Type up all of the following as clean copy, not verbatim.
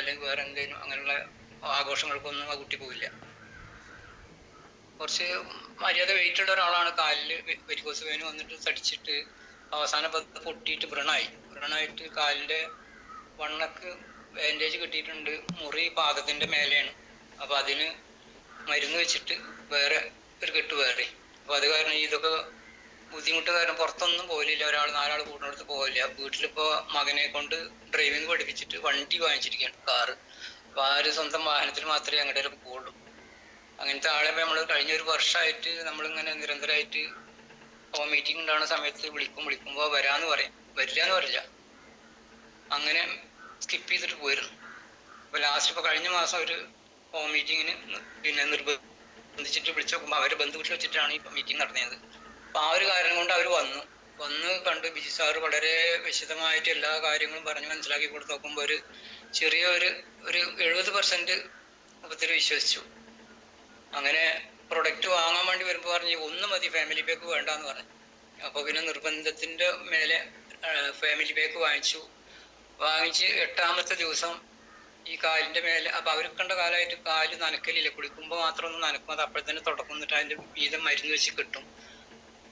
അല്ലെങ്കിൽ വേറെ എന്തെങ്കിലും അങ്ങനെയുള്ള ആഘോഷങ്ങൾക്കൊന്നും ആ കുട്ടി പോയില്ല. കുറച്ച് മര്യാദ വെയിറ്റ് ഉള്ള ഒരാളാണ്. കാലിൽ വെരിക്കോസ് വെയിൻ വന്നിട്ട് തടിച്ചിട്ട് അവസാനം പൊട്ടിയിട്ട് വ്രണമായിട്ട് കാലിൻ്റെ വണ്ണക്ക് ബാൻഡേജ് കിട്ടിയിട്ടുണ്ട്. മുറി പാദത്തിൻ്റെ മേലെയാണ്. അപ്പോൾ അതിന് മരുന്ന് വെച്ചിട്ട് വേറെ ഒരു കെട്ട് വേറെ. അപ്പോൾ അത് കാരണം ഇതൊക്കെ ബുദ്ധിമുട്ട് കാരണം പുറത്തൊന്നും പോലില്ല. നാലാൾ കൂടുന്നിടത്ത് പോകില്ല. വീട്ടിലിപ്പോൾ മകനെ കൊണ്ട് ഡ്രൈവിംഗ് പഠിപ്പിച്ചിട്ട് വണ്ടി വാങ്ങിച്ചിരിക്കുകയാണ്, കാറ്. അപ്പോൾ ആ ഒരു സ്വന്തം വാഹനത്തിൽ മാത്രമേ അങ്ങോട്ടേക്ക് പോകുള്ളൂ. അങ്ങനത്തെ ആളെ നമ്മൾ കഴിഞ്ഞൊരു വർഷമായിട്ട് നമ്മളിങ്ങനെ നിരന്തരമായിട്ട് ഹോം മീറ്റിംഗ് ഉണ്ടാകുന്ന സമയത്ത് വിളിക്കുമ്പോൾ വരില്ല എന്ന് പറയില്ല, അങ്ങനെ സ്കിപ്പ് ചെയ്തിട്ട് പോയിരുന്നു. അപ്പോൾ ലാസ്റ്റ് ഇപ്പോൾ കഴിഞ്ഞ മാസം ഒരു ഹോം മീറ്റിങ്ങിന് പിന്നെ നിർബന്ധിച്ചിട്ട് വിളിച്ചു നോക്കുമ്പോൾ അവരെ ബന്ധുവീട്ടിൽ വെച്ചിട്ടാണ് ഈ മീറ്റിംഗ് നടന്നത്. അപ്പോൾ ആ ഒരു കാരണം കൊണ്ട് അവർ വന്ന് കണ്ട് ബിജി സാറ് വളരെ വിശദമായിട്ട് എല്ലാ കാര്യങ്ങളും പറഞ്ഞ് മനസ്സിലാക്കി കൊടുത്ത് നോക്കുമ്പോൾ ഒരു ചെറിയ ഒരു 70% മുപ്പത്തിൽ വിശ്വസിച്ചു. അങ്ങനെ പ്രൊഡക്റ്റ് വാങ്ങാൻ വേണ്ടി വരുമ്പോൾ പറഞ്ഞ് ഒന്ന് മതി, ഫാമിലി പാക്ക് വേണ്ടാന്ന് പറഞ്ഞു. അപ്പോൾ പിന്നെ നിർബന്ധത്തിൻ്റെ മേലെ ഫാമിലി പാക്ക് വാങ്ങിച്ച് 8ാമത്തെ ദിവസം ഈ കാലിൻ്റെ മേലെ, അപ്പോൾ അവർ കണ്ട കാലമായിട്ട് കാല് നനക്കലില്ല, കുളിക്കുമ്പോൾ മാത്രം ഒന്ന് നനക്കും. അത് അപ്പോഴത്തന്നെ തുടക്കുന്നിട്ട് അതിൻ്റെ വീതം മരുന്ന് വെച്ച് കിട്ടും.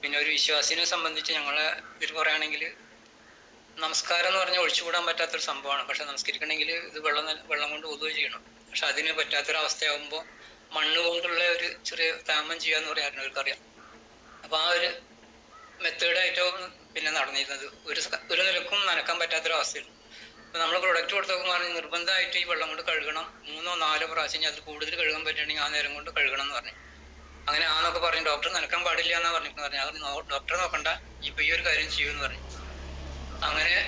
പിന്നെ ഒരു വിശ്വാസിനെ സംബന്ധിച്ച് ഞങ്ങളെ ഇതിൽ പറയുകയാണെങ്കിൽ നമസ്കാരം എന്ന് പറഞ്ഞാൽ ഒഴിച്ചുകൂടാൻ പറ്റാത്തൊരു സംഭവമാണ്. പക്ഷെ നമസ്കരിക്കണമെങ്കിൽ ഇത് വെള്ളം കൊണ്ട് ഒതുവ ചെയ്യണം. പക്ഷെ അതിന് പറ്റാത്തൊരവസ്ഥയാകുമ്പോൾ മണ്ണ് കൊണ്ടുള്ള ഒരു ചെറിയ താമം ചെയ്യാന്ന് പറയാറുണ്ട്, അവർക്കറിയാം. അപ്പോൾ ആ ഒരു മെത്തേഡായിട്ടാണ് പിന്നെ നടന്നിരുന്നത്. ഒരു നിലക്കും നനക്കാൻ പറ്റാത്തൊരവസ്ഥയാണ്. അപ്പോൾ നമ്മൾ പ്രൊഡക്റ്റ് കൊടുത്തൊക്കെ പറഞ്ഞ് നിർബന്ധമായിട്ട് ഈ വെള്ളം കൊണ്ട് കഴുകണം, 3 or 4 പ്രാവശ്യം, അതിൽ കൂടുതൽ കഴുകാൻ പറ്റുകയാണെങ്കിൽ ആ നേരം കൊണ്ട് കഴുകണം എന്ന് പറഞ്ഞു. അങ്ങനെ ആന്നൊക്കെ പറഞ്ഞു. ഡോക്ടർ നനക്കാൻ പാടില്ല എന്നാ പറഞ്ഞു. അത് ഡോക്ടറെ നോക്കണ്ട, ഇപ്പൊ ഈ ഒരു കാര്യം ചെയ്യുമെന്ന് പറഞ്ഞു. അങ്ങനെ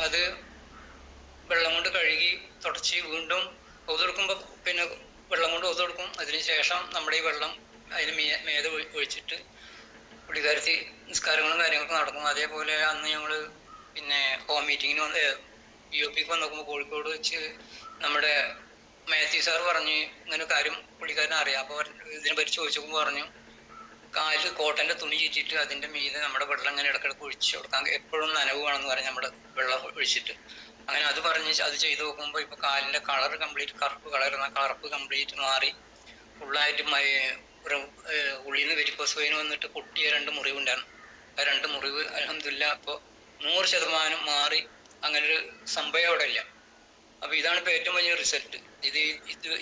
അത് വെള്ളം കൊണ്ട് കഴുകി തുടച്ച് വീണ്ടും ഒതുകൊടുക്കുമ്പോൾ പിന്നെ വെള്ളം കൊണ്ട് ഒതുകൊടുക്കും. അതിനുശേഷം നമ്മുടെ ഈ വെള്ളം അതിന് മേതെ ഒഴിച്ചിട്ട് പുള്ളിക്കാരത്തി നിസ്കാരങ്ങളും കാര്യങ്ങളൊക്കെ നടക്കും. അതേപോലെ അന്ന് ഞങ്ങൾ പിന്നെ ഹോം മീറ്റിങ്ങിന് വന്ന് UOPക്ക് വന്ന് നോക്കുമ്പോൾ കോഴിക്കോട് വെച്ച് നമ്മുടെ മാത്യു സാർ പറഞ്ഞ് ഇങ്ങനെ കാര്യം പുള്ളിക്കാരനെ അറിയാം. അപ്പോൾ ഇതിനെ പറ്റി ചോദിച്ചപ്പോൾ പറഞ്ഞു, കാലിൽ കോട്ടൻ്റെ തുണി ചീറ്റിട്ട് അതിൻ്റെ മീതെ നമ്മുടെ വെള്ളം ഇങ്ങനെ ഇടയ്ക്കിടയ്ക്ക് ഒഴിച്ച് കൊടുക്കാൻ, എപ്പോഴും നനവ് വേണമെന്ന് പറഞ്ഞ് നമ്മുടെ വെള്ളം ഒഴിച്ചിട്ട്. അങ്ങനെ അത് ചെയ്ത് നോക്കുമ്പോൾ ഇപ്പോൾ കാലിൻ്റെ കളർ കംപ്ലീറ്റ് കറുപ്പ് കംപ്ലീറ്റ് മാറി. ഫുള്ളായിട്ട് ഉള്ളിൽ നിന്ന് വെരിക്കോസ് വെയിൻ വന്നിട്ട് പൊട്ടിയ 2 മുറിവുണ്ടായിരുന്നു. ആ 2 മുറിവ് അൽഹംദുലില്ലാ അപ്പോൾ 100% മാറി. അങ്ങനൊരു സംഭവം അവിടെ ഇല്ല. അപ്പോൾ ഇതാണ് ഇപ്പോൾ ഏറ്റവും വലിയ റിസൾട്ട്.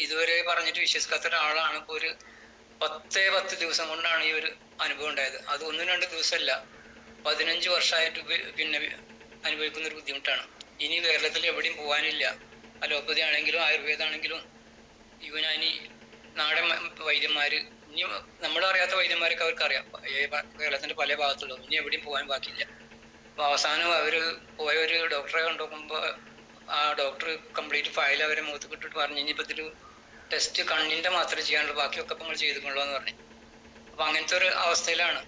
ഇതുവരെ പറഞ്ഞിട്ട് വിശ്വസിക്കാത്ത ഒരാളാണ് ഇപ്പോൾ ഒരു 10 ദിവസം കൊണ്ടാണ് ഈ ഒരു അനുഭവം ഉണ്ടായത്. അത് 1-2 ദിവസമല്ല, 15 വർഷമായിട്ട് പിന്നെ അനുഭവിക്കുന്ന ഒരു ബുദ്ധിമുട്ടാണ്. ഇനി കേരളത്തിൽ എവിടെയും പോകാനില്ല. അലോപ്പതി ആണെങ്കിലും ആയുർവേദമാണെങ്കിലും യുനാനി നാടൻ വൈദ്യന്മാർ, ഇനി നമ്മളറിയാത്ത വൈദ്യന്മാരൊക്കെ അവർക്കറിയാം, കേരളത്തിൻ്റെ പല ഭാഗത്തുള്ളൂ. ഇനി എവിടെയും പോകാൻ ബാക്കിയില്ല. അപ്പോൾ അവസാനം അവർ പോയ ഒരു ഡോക്ടറെ കണ്ടുനോക്കുമ്പോൾ ആ ഡോക്ടർ കംപ്ലീറ്റ് ഫയൽ അവരെ മുഖത്ത് കിട്ടിട്ട് പറഞ്ഞു, ഇനിയിപ്പോൾ ഇതിൽ ടെസ്റ്റ് കണ്ണിൻ്റെ മാത്രമേ ചെയ്യാനുള്ളൂ, ബാക്കിയൊക്കെ ഇപ്പം നിങ്ങൾ ചെയ്തിട്ടുള്ളൂ എന്ന് പറഞ്ഞു. അപ്പോൾ അങ്ങനത്തെ ഒരു അവസ്ഥയിലാണ്.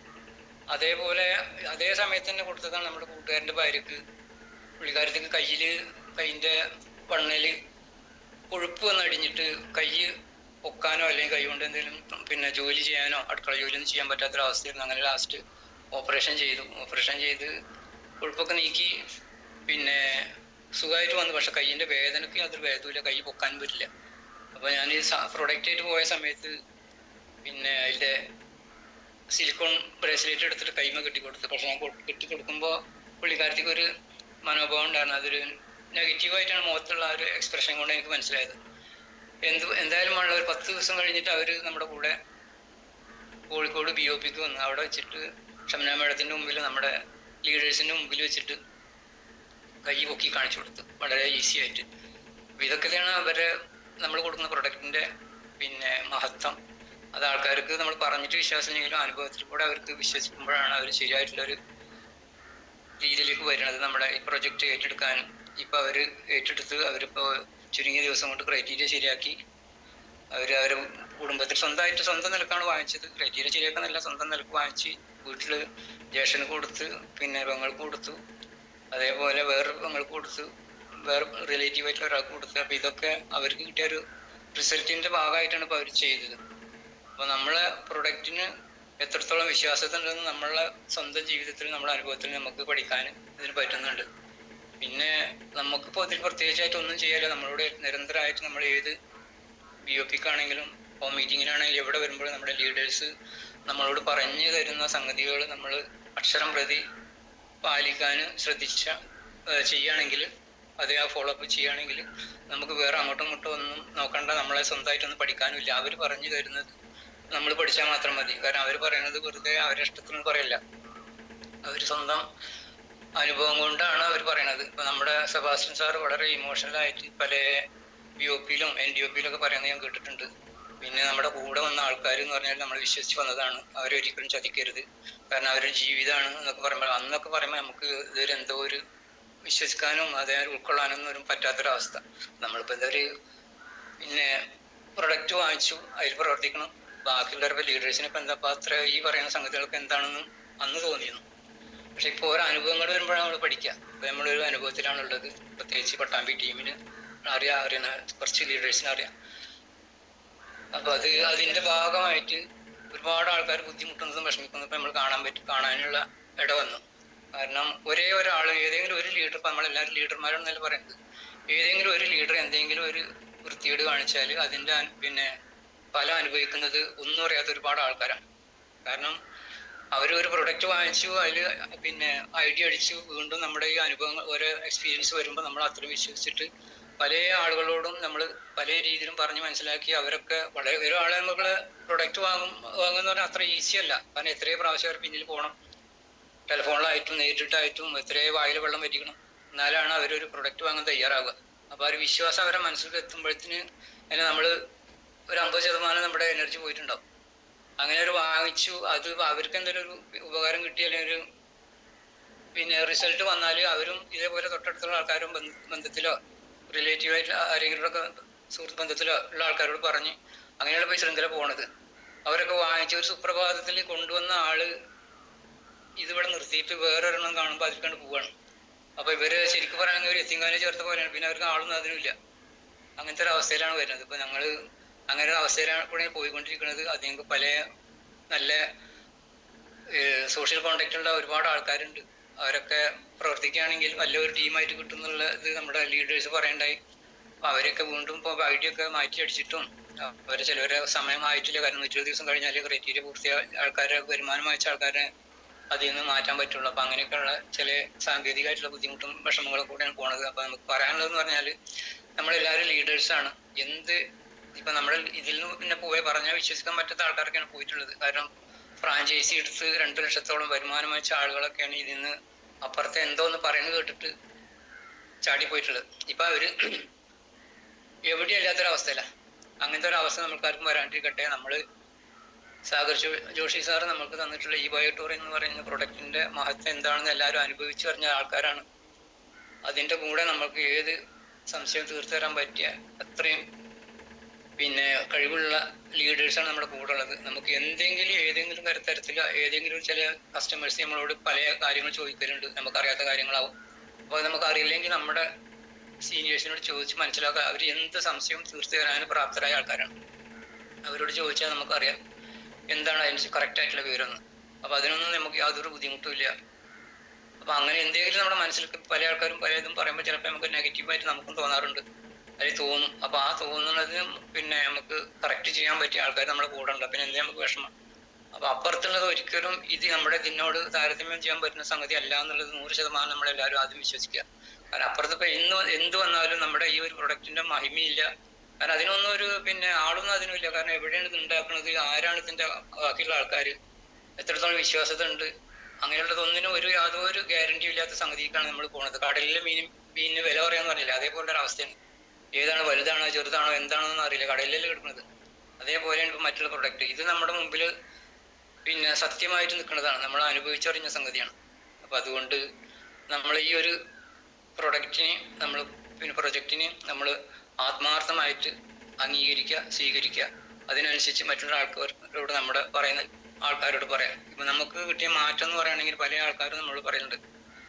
അതേപോലെ അതേ സമയത്ത് തന്നെ കൊടുത്തതാണ് നമ്മുടെ കൂട്ടുകാരൻ്റെ ഭാര്യക്ക്. പുള്ളിക്കാരത്തേക്ക് കൈയിൻ്റെ വണ്ണയിൽ കൊഴുപ്പ് വന്നടിഞ്ഞിട്ട് കൈ പൊക്കാനോ അല്ലെങ്കിൽ കൈ കൊണ്ട് എന്തെങ്കിലും പിന്നെ ജോലി ചെയ്യാനോ അടുക്കള ജോലിയൊന്നും ചെയ്യാൻ പറ്റാത്തൊരവസ്ഥയായിരുന്നു. അങ്ങനെ ലാസ്റ്റ് ഓപ്പറേഷൻ ചെയ്ത് കൊഴുപ്പൊക്കെ നീക്കി പിന്നെ സുഖമായിട്ട് വന്നു. പക്ഷെ കൈയിൻ്റെ വേദനയ്ക്ക് അതൊരു വേദമില്ല, കൈ പൊക്കാനും പറ്റില്ല. അപ്പോൾ ഞാൻ ഈ പ്രൊഡക്റ്റ് ആയിട്ട് പോയ സമയത്ത് പിന്നെ അതിൻ്റെ സിലിക്കോൺ ബ്രേസ്ലെറ്റ് എടുത്തിട്ട് കൈമ കെട്ടിക്കൊടുത്തു. പക്ഷെ ഞാൻ കെട്ടിക്കൊടുക്കുമ്പോൾ പുള്ളിക്കാരത്തേക്ക് ഒരു മനോഭാവം ഉണ്ടായിരുന്നു. അതൊരു നെഗറ്റീവായിട്ടാണ് മുഖത്തുള്ള ആ ഒരു എക്സ്പ്രഷൻ കൊണ്ട് എനിക്ക് മനസ്സിലായത്. എന്തായാലും ഉള്ള ഒരു 10 ദിവസം കഴിഞ്ഞിട്ട് അവർ നമ്മുടെ കൂടെ കോഴിക്കോട് BOPക്ക് വന്നു. അവിടെ വെച്ചിട്ട് ഷംന മേഡത്തിൻ്റെ മുമ്പിൽ, നമ്മുടെ ലീഡേഴ്സിൻ്റെ മുമ്പിൽ വെച്ചിട്ട് കൈ പൊക്കി കാണിച്ചു കൊടുത്തു, വളരെ ഈസി ആയിട്ട്. അപ്പോൾ ഇതൊക്കെയാണ് നമ്മൾ കൊടുക്കുന്ന പ്രൊഡക്റ്റിൻ്റെ പിന്നെ മഹത്വം. അത് ആൾക്കാർക്ക് നമ്മൾ പറഞ്ഞിട്ട് വിശ്വാസമില്ലെങ്കിലും അനുഭവത്തിൽ കൂടെ അവർക്ക് വിശ്വസിക്കുമ്പോഴാണ് അവർ ശരിയായിട്ടുള്ളൊരു രീതിയിലേക്ക് വരുന്നത്. നമ്മുടെ ഈ പ്രൊജക്റ്റ് ഏറ്റെടുക്കാനും ഇപ്പോൾ അവർ ഏറ്റെടുത്ത് അവരിപ്പോൾ ചുരുങ്ങിയ ദിവസം കൊണ്ട് ക്രൈറ്റീരിയ ശരിയാക്കി അവരുടെ കുടുംബത്തിൽ സ്വന്തം നിലക്കാണ് വാങ്ങിച്ചത്. ക്രൈറ്റീരിയ ശരിയാക്കാന്നല്ല, സ്വന്തം നിലക്ക് വാങ്ങിച്ച് വീട്ടിൽ ജ്യേഷ്ഠന് കൊടുത്ത്, പിന്നെ പെങ്ങൾക്ക് കൊടുത്തു, അതേപോലെ വേറെ പെങ്ങൾക്ക് കൊടുത്തു, വേറെ റിലേറ്റീവായിട്ടുള്ള ഒരാൾക്ക് കൊടുത്തു. അപ്പോൾ ഇതൊക്കെ അവർക്ക് കിട്ടിയൊരു റിസൾട്ടിൻ്റെ ഭാഗമായിട്ടാണ് ഇപ്പോൾ അവർ ചെയ്തത്. അപ്പോൾ നമ്മളെ പ്രൊഡക്റ്റിന് എത്രത്തോളം വിശ്വാസത ഉണ്ടെന്ന് നമ്മളെ സ്വന്തം ജീവിതത്തിൽ, നമ്മുടെ അനുഭവത്തിൽ നമുക്ക് പഠിക്കാൻ ഇതിന് പറ്റുന്നുണ്ട്. പിന്നെ നമുക്കിപ്പോൾ ഇതിൽ പ്രത്യേകിച്ചായിട്ട് ഒന്നും ചെയ്യാല്ല. നമ്മളോട് നിരന്തരമായിട്ട് നമ്മൾ ഏത് BOPക്കാണെങ്കിലും ഹോം മീറ്റിങ്ങിനാണെങ്കിലും എവിടെ വരുമ്പോഴും നമ്മുടെ ലീഡേഴ്സ് നമ്മളോട് പറഞ്ഞു തരുന്ന സംഗതികൾ നമ്മൾ അക്ഷരം പ്രതി പാലിക്കാൻ ചെയ്യുകയാണെങ്കിൽ, അത് ആ ഫോളോ അപ്പ് ചെയ്യുകയാണെങ്കിൽ നമുക്ക് വേറെ അങ്ങോട്ടും ഇങ്ങോട്ടും ഒന്നും നോക്കണ്ട, നമ്മളെ സ്വന്തമായിട്ടൊന്നും പഠിക്കാനുമില്ല. അവർ പറഞ്ഞു തരുന്നത് നമ്മൾ പഠിച്ചാൽ മാത്രം മതി. കാരണം അവർ പറയുന്നത് വെറുതെ അവരുടെ ഇഷ്ടത്തിന് പറയില്ല, അവർ സ്വന്തം അനുഭവം കൊണ്ടാണ് അവർ പറയണത്. ഇപ്പൊ നമ്മുടെ സെബാസ്റ്റ്യൻ സാർ വളരെ ഇമോഷണലായിട്ട് പല BOPയിലും NDOPയിലൊക്കെ പറയുന്നത് ഞാൻ കേട്ടിട്ടുണ്ട്. പിന്നെ നമ്മുടെ കൂടെ വന്ന ആൾക്കാർ എന്ന് പറഞ്ഞാൽ നമ്മൾ വിശ്വസിച്ച് വന്നതാണ്, അവരൊരിക്കലും ചതിക്കരുത്, കാരണം അവരുടെ ജീവിതമാണ് എന്നൊക്കെ പറയുമ്പോൾ, അന്നൊക്കെ പറയുമ്പോൾ നമുക്ക് ഇതൊരു എന്തോ ഒരു വിശ്വസിക്കാനും അതേ ഉൾക്കൊള്ളാനൊന്നും ഒരു പറ്റാത്തൊരവസ്ഥ. നമ്മളിപ്പോൾ എന്താ ഒരു പിന്നെ പ്രൊഡക്റ്റ് വാങ്ങിച്ചു, അതിൽ പ്രവർത്തിക്കണം, ബാക്കിയുള്ളവരുടെ ലീഡേഴ്സിന് ഇപ്പം എന്താ അത്ര ഈ പറയുന്ന സംഗതികൾക്ക് എന്താണെന്നും അന്ന് തോന്നിയിരുന്നു. പക്ഷെ ഇപ്പോൾ ഓരോ അനുഭവങ്ങൾ വരുമ്പോഴാണ് നമ്മൾ പഠിക്കുക. ഇപ്പം നമ്മളൊരു അനുഭവത്തിലാണുള്ളത്. പ്രത്യേകിച്ച് പട്ടാമ്പി ടീമിന് അറിയുന്ന കുറച്ച് ലീഡേഴ്സിനെ അറിയാം. അപ്പൊ അതിന്റെ ഭാഗമായിട്ട് ഒരുപാട് ആൾക്കാർ ബുദ്ധിമുട്ടുന്നതും വിഷമിക്കുന്നതും നമ്മൾ കാണാനുള്ള ഇട വന്നു. കാരണം ഒരേ ഒരാൾ, ഏതെങ്കിലും ഒരു ലീഡർ, ഇപ്പം നമ്മളെല്ലാവരും ലീഡർമാരാണെന്നല്ല പറയുന്നത്, ഏതെങ്കിലും ഒരു ലീഡർ എന്തെങ്കിലും ഒരു വൃത്തികേട് കാണിച്ചാൽ അതിന്റെ പിന്നെ ഫലം അനുഭവിക്കുന്നത് ഒന്നും അറിയാത്ത ഒരുപാട് ആൾക്കാരാണ്. കാരണം അവരൊരു പ്രൊഡക്റ്റ് വാങ്ങിച്ചു, അതിൽ പിന്നെ ഐഡിയ അടിച്ചു, വീണ്ടും നമ്മുടെ ഈ അനുഭവങ്ങൾ ഓരോ എക്സ്പീരിയൻസ് വരുമ്പോൾ നമ്മൾ അത്രയും വിശ്വസിച്ചിട്ട് പല ആളുകളോടും നമ്മൾ പല രീതിയിലും പറഞ്ഞ് മനസ്സിലാക്കി. അവരൊക്കെ വളരെ ഒരാളെ നമ്മൾ പ്രൊഡക്റ്റ് വാങ്ങുന്ന പറഞ്ഞാൽ അത്ര ഈസി അല്ല. കാരണം എത്രയോ പ്രാവശ്യം അവർ പിന്നിൽ പോകണം, ടെലിഫോണിലായിട്ടും നേരിട്ടായിട്ടും എത്രയോ വായിൽ വെള്ളം പറ്റിക്കണം, എന്നാലാണ് അവരൊരു പ്രൊഡക്റ്റ് വാങ്ങാൻ തയ്യാറാവുക. അപ്പോൾ ആ ഒരു വിശ്വാസം അവരെ മനസ്സിലേക്ക് എത്തുമ്പോഴത്തേന് അതിന് നമ്മൾ ഒരു 50% നമ്മുടെ എനർജി പോയിട്ടുണ്ടാവും. അങ്ങനെ ഒരു വാങ്ങിച്ചു, അത് അവർക്ക് എന്തെങ്കിലും ഒരു ഉപകാരം കിട്ടി, അല്ലെങ്കിൽ ഒരു പിന്നെ റിസൾട്ട് വന്നാൽ അവരും ഇതേപോലെ തൊട്ടടുത്തുള്ള ആൾക്കാരും ബന്ധത്തിലോ റിലേറ്റീവായിട്ട് ആരെങ്കിലുമൊക്കെ സുഹൃത്ത് ബന്ധത്തിലോ ഉള്ള ആൾക്കാരോട് പറഞ്ഞ് അങ്ങനെയുള്ള പോയി ശൃംഖല പോണത്. അവരൊക്കെ വാങ്ങിച്ച ഒരു സുപ്രഭാതത്തിൽ കൊണ്ടുവന്ന ആള് ഇതിവിടെ നിർത്തിയിട്ട് വേറൊരെണ്ണം കാണുമ്പോൾ അതിൽ കണ്ട് പോവാണ്. അപ്പൊ ഇവര് ശരിക്കും പറയുകയാണെങ്കിൽ ഒരു എത്തിങ്കാനെ ചേർത്ത പോലെയാണ്. പിന്നെ അവർക്ക് ആളൊന്നും അതിനുമില്ല. അങ്ങനത്തെ ഒരു അവസ്ഥയിലാണ് വരുന്നത്. ഇപ്പൊ ഞങ്ങള് അങ്ങനെ ഒരു അവസ്ഥയിലാണ് കൂടെ പോയിക്കൊണ്ടിരിക്കുന്നത്. അതിന് പല നല്ല സോഷ്യൽ കോണ്ടാക്ട് ഉള്ള ഒരുപാട് ആൾക്കാരുണ്ട്. അവരൊക്കെ പ്രവർത്തിക്കുകയാണെങ്കിൽ നല്ലൊരു ടീമായിട്ട് കിട്ടും എന്നുള്ളത് നമ്മുടെ ലീഡേഴ്സ് പറയണ്ടായി. അപ്പൊ അവരൊക്കെ വീണ്ടും ഇപ്പോൾ ഐഡിയ ഒക്കെ മാറ്റി അടിച്ചിട്ടും അവരെ ചിലവരെ സമയമായിട്ടില്ല. കാരണം 120 ദിവസം കഴിഞ്ഞാൽ ക്രൈറ്റീരിയ പൂർത്തിയായ ആൾക്കാരെ, വരുമാനം വായിച്ച ആൾക്കാരെ അതിൽ നിന്ന് മാറ്റാൻ പറ്റുള്ളൂ. അപ്പൊ അങ്ങനെയൊക്കെയുള്ള ചില സാങ്കേതികമായിട്ടുള്ള ബുദ്ധിമുട്ടും വിഷമങ്ങളും കൂടെയാണ് പോണത്. അപ്പൊ നമുക്ക് പറയാനുള്ളതെന്ന് പറഞ്ഞാൽ നമ്മളെല്ലാവരും ലീഡേഴ്സാണ്. ഇപ്പൊ നമ്മൾ ഇതിൽ നിന്ന് പിന്നെ പറഞ്ഞാൽ വിശ്വസിക്കാൻ പറ്റാത്ത ആൾക്കാരൊക്കെയാണ് പോയിട്ടുള്ളത്. കാരണം ഫ്രാഞ്ചൈസി എടുത്ത് 2 ലക്ഷത്തോളം വരുമാനം വെച്ച ആളുകളൊക്കെയാണ് ഇതിൽ നിന്ന് അപ്പുറത്തെ എന്തോ ഒന്ന് പറയുന്നത് കേട്ടിട്ട് ചാടിപ്പോയിട്ടുള്ളത്. ഇപ്പൊ അവര് എവിടെയല്ലാത്തൊരവസ്ഥയില്ല. അങ്ങനത്തെ ഒരു അവസ്ഥ നമ്മൾക്കാർക്കും വരാണ്ടിരിക്കട്ടെ. നമ്മള് സാഗർ ജോഷി സാറ് നമുക്ക് തന്നിട്ടുള്ള ഈ ബയോടൂർ എന്ന് പറയുന്ന പ്രൊഡക്റ്റിന്റെ മഹത്വം എന്താണെന്ന് എല്ലാവരും അനുഭവിച്ചു പറഞ്ഞ ആൾക്കാരാണ്. അതിന്റെ കൂടെ നമുക്ക് ഏത് സംശയം തീർത്തു തരാൻ പറ്റിയ അത്രയും പിന്നെ കഴിവുള്ള ലീഡേഴ്സാണ് നമ്മുടെ കൂടെ ഉള്ളത്. നമുക്ക് ഏതെങ്കിലും തരത്തിൽ ഏതെങ്കിലും ചില കസ്റ്റമേഴ്സ് നമ്മളോട് പല കാര്യങ്ങൾ ചോദിക്കലുണ്ട്, നമുക്കറിയാത്ത കാര്യങ്ങളാവും. അപ്പോൾ നമുക്ക് അറിയില്ലെങ്കിൽ നമ്മുടെ സീനിയേഴ്സിനോട് ചോദിച്ച് മനസ്സിലാക്കുക. അവർ എന്ത് സംശയവും തീർത്തു തരാനും പ്രാപ്തരായ ആൾക്കാരാണ്. അവരോട് ചോദിച്ചാൽ നമുക്കറിയാം എന്താണ് അതിന് കറക്റ്റ് ആയിട്ടുള്ള വിവരമെന്ന്. അപ്പൊ അതിനൊന്നും നമുക്ക് യാതൊരു ബുദ്ധിമുട്ടും ഇല്ല. അപ്പൊ അങ്ങനെ എന്തെങ്കിലും നമ്മുടെ മനസ്സിൽ പല ആൾക്കാരും പലതും പറയുമ്പോൾ ചിലപ്പോൾ നമുക്ക് നെഗറ്റീവായിട്ട് നമുക്കും തോന്നാറുണ്ട്, അതിൽ തോന്നും. അപ്പൊ ആ തോന്നുന്നതിന് പിന്നെ നമുക്ക് കറക്റ്റ് ചെയ്യാൻ പറ്റിയ ആൾക്കാർ നമ്മുടെ കൂടെ ഉണ്ട്. പിന്നെ എന്തേ നമുക്ക് വിഷമം. അപ്പൊ അപ്പുറത്തുള്ളത് ഒരിക്കലും ഇതിനോട് താരതമ്യം ചെയ്യാൻ പറ്റുന്ന സംഗതി അല്ല എന്നുള്ളത് 100% നമ്മളെല്ലാവരും ആദ്യം വിശ്വസിക്കുക. കാരണം അപ്പുറത്ത് ഇപ്പൊ എന്ത് വന്നാലും നമ്മുടെ ഈ ഒരു പ്രൊഡക്റ്റിന്റെ മഹിമയില്ല. കാരണം അതിനൊന്നും ഒരു പിന്നെ ആളൊന്നും അതിനുമില്ല. കാരണം എവിടെയാണ് ഇത് ഉണ്ടാക്കുന്നത്, ആരാണ് ഇതിന്റെ ബാക്കിയുള്ള ആൾക്കാർ, എത്രത്തോളം വിശ്വാസത ഉണ്ട്, അങ്ങനെയുള്ളതൊന്നിനും യാതൊരു ഗ്യാരണ്ടിയും ഇല്ലാത്ത സംഗതിക്കാണ് നമ്മൾ പോകുന്നത്. കടലിലെ മീനിന് വില പറയാന്ന് പറഞ്ഞില്ല, അതേപോലെ ഒരു അവസ്ഥയാണ്. ഏതാണ് വലുതാണോ ചെറുതാണോ എന്താണെന്നൊന്നും അറിയില്ല, കടലിലല്ലേ കിടക്കുന്നത്. അതേപോലെയാണ് ഇപ്പൊ മറ്റുള്ള പ്രൊഡക്റ്റ്. ഇത് നമ്മുടെ മുമ്പിൽ പിന്നെ സത്യമായിട്ട് നിൽക്കുന്നതാണ്, നമ്മൾ അനുഭവിച്ചറിഞ്ഞ സംഗതിയാണ്. അപ്പൊ അതുകൊണ്ട് നമ്മൾ ഈ ഒരു പ്രൊഡക്റ്റിനെ പ്രൊജക്റ്റിനെ നമ്മൾ ആത്മാർത്ഥമായിട്ട് അംഗീകരിക്കുക, സ്വീകരിക്കുക. അതിനനുസരിച്ച് മറ്റുള്ള ആൾക്കാരോട് നമ്മുടെ പറയുന്ന ആൾക്കാരോട് പറയാം. ഇപ്പൊ നമുക്ക് കിട്ടിയ മാറ്റം എന്ന് പറയുകയാണെങ്കിൽ പല ആൾക്കാരും നമ്മൾ പറയുന്നുണ്ട്.